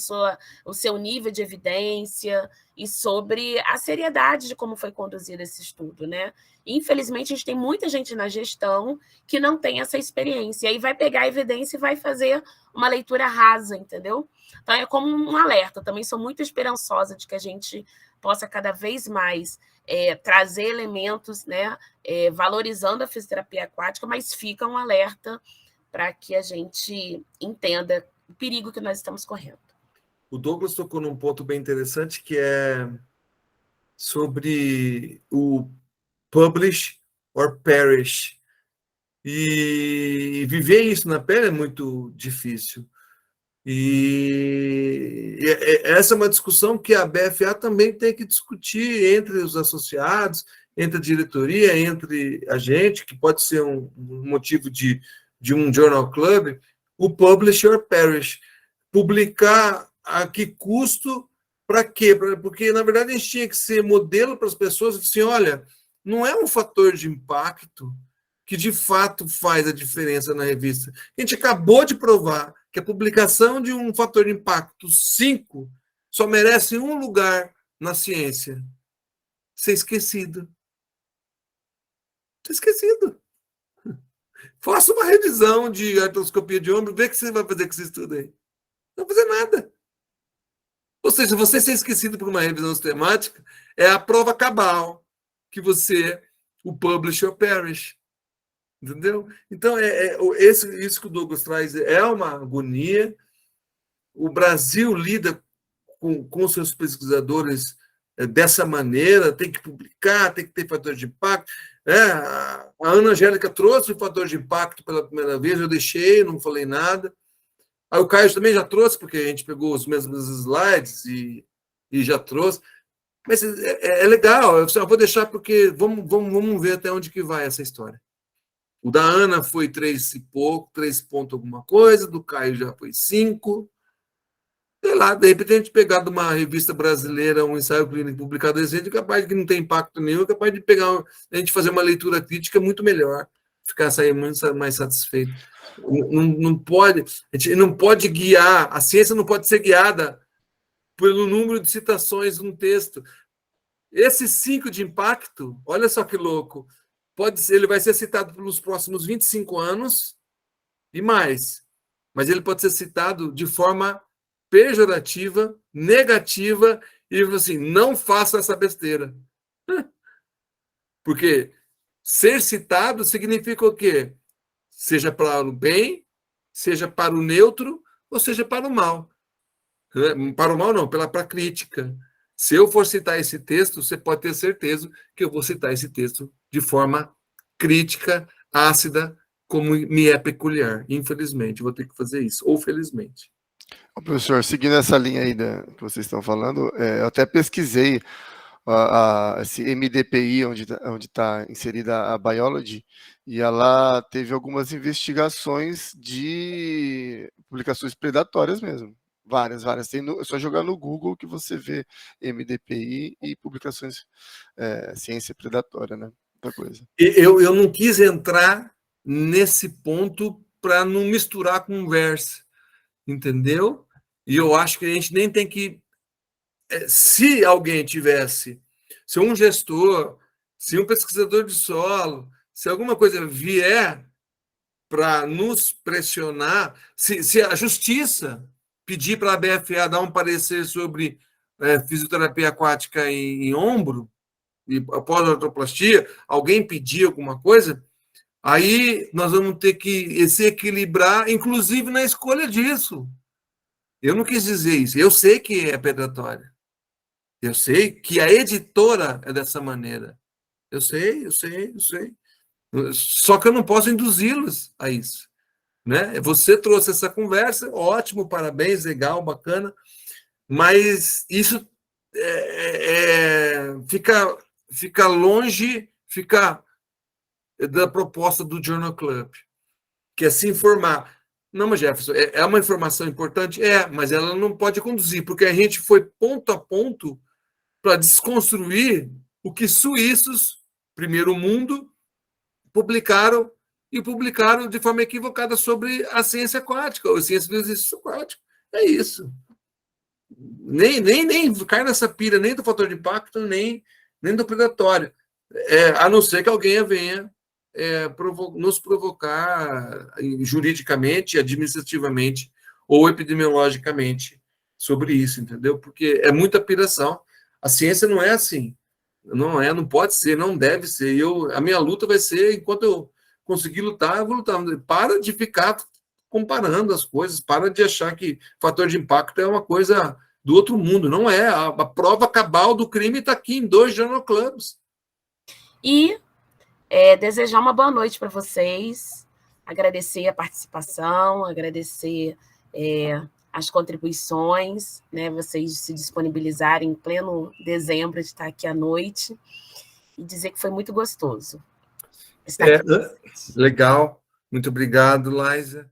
o seu nível de evidência e sobre a seriedade de como foi conduzido esse estudo, né? Infelizmente, a gente tem muita gente na gestão que não tem essa experiência, e aí vai pegar a evidência e vai fazer uma leitura rasa, entendeu? Então, é como um alerta. Eu também sou muito esperançosa de que a gente possa cada vez mais trazer elementos, né, valorizando a fisioterapia aquática, mas fica um alerta para que a gente entenda o perigo que nós estamos correndo. O Douglas tocou num ponto bem interessante, que é sobre o publish or perish. E viver isso na pele é muito difícil. E essa é uma discussão que a BFA também tem que discutir entre os associados, entre a diretoria, entre a gente, que pode ser um motivo de um Journal Club, o publish or perish. Publicar a que custo, para quê? Porque, na verdade, a gente tinha que ser modelo para as pessoas, assim, olha, não é um fator de impacto que, de fato, faz a diferença na revista. A gente acabou de provar que a publicação de um fator de impacto 5 só merece um lugar na ciência. Ser esquecido. Ser esquecido. Faça uma revisão de artroscopia de ombro, vê o que você vai fazer com esse estudo aí. Não vai fazer nada. Ou seja, você ser esquecido por uma revisão sistemática é a prova cabal que você, o publish or perish. Entendeu? Então, isso que o Douglas traz é uma agonia. O Brasil lida com seus pesquisadores dessa maneira, tem que publicar, tem que ter fator de impacto. A Ana Angélica trouxe o fator de impacto pela primeira vez, eu deixei, não falei nada. Aí o Caio também já trouxe, porque a gente pegou os mesmos slides e já trouxe. Mas é legal, eu vou deixar porque vamos ver até onde que vai essa história. O da Ana foi 3 e pouco, 3 ponto alguma coisa, do Caio já foi 5. Sei lá, de repente a gente pegar de uma revista brasileira um ensaio clínico publicado recente, capaz de que não tem impacto nenhum, capaz de pegar a gente fazer uma leitura crítica muito melhor, sair muito mais satisfeito. Não pode, a gente não pode guiar, a ciência não pode ser guiada pelo número de citações num texto. Esse 5 de impacto, olha só que louco, ele vai ser citado pelos próximos 25 anos e mais, mas ele pode ser citado de forma pejorativa, negativa, e assim, não faça essa besteira. Porque ser citado significa o quê? Seja para o bem, seja para o neutro, ou seja para o mal. Para o mal não, para a crítica. Se eu for citar esse texto, você pode ter certeza que eu vou citar esse texto de forma crítica, ácida, como me é peculiar. Infelizmente, vou ter que fazer isso, ou felizmente. Professor, seguindo essa linha aí que vocês estão falando, eu até pesquisei esse MDPI, onde está inserida a Biology, e ela teve algumas investigações de publicações predatórias mesmo. Várias. É só jogar no Google que você vê MDPI e publicações ciência predatória, né? Outra coisa. Eu não quis entrar nesse ponto para não misturar a conversa, entendeu? E eu acho que a gente nem tem que... Se alguém tivesse, se um gestor, se um pesquisador de solo, se alguma coisa vier para nos pressionar, se a justiça pedir para a BFA dar um parecer sobre fisioterapia aquática em ombro, e após a artroplastia, alguém pedir alguma coisa, aí nós vamos ter que se equilibrar, inclusive na escolha disso. Eu não quis dizer isso. Eu sei que é predatória. Eu sei que a editora é dessa maneira. Eu sei. Só que eu não posso induzi-los a isso. Né? Você trouxe essa conversa, ótimo, parabéns, legal, bacana, mas isso fica longe, fica da proposta do Journal Club, que é se informar. Não, mas Jefferson, é uma informação importante? Mas ela não pode conduzir, porque a gente foi ponto a ponto para desconstruir o que suíços, primeiro mundo, publicaram de forma equivocada sobre a ciência aquática, ou a ciência do exercício aquático. É isso. Nem cai nessa pira, nem do fator de impacto, nem do predatório. A não ser que alguém venha nos provocar juridicamente, administrativamente ou epidemiologicamente sobre isso, entendeu? Porque é muita piração. A ciência não é assim. Não pode ser, não deve ser. A minha luta vai ser, enquanto eu conseguir lutar, eu vou lutar. Para de ficar comparando as coisas, para de achar que fator de impacto é uma coisa do outro mundo. Não é. A prova cabal do crime está aqui em 2 Journal Clubs. E desejar uma boa noite para vocês, agradecer a participação, agradecer as contribuições, né, vocês se disponibilizarem em pleno dezembro de estar aqui à noite, e dizer que foi muito gostoso estar aqui. Legal, muito obrigado, Laísa.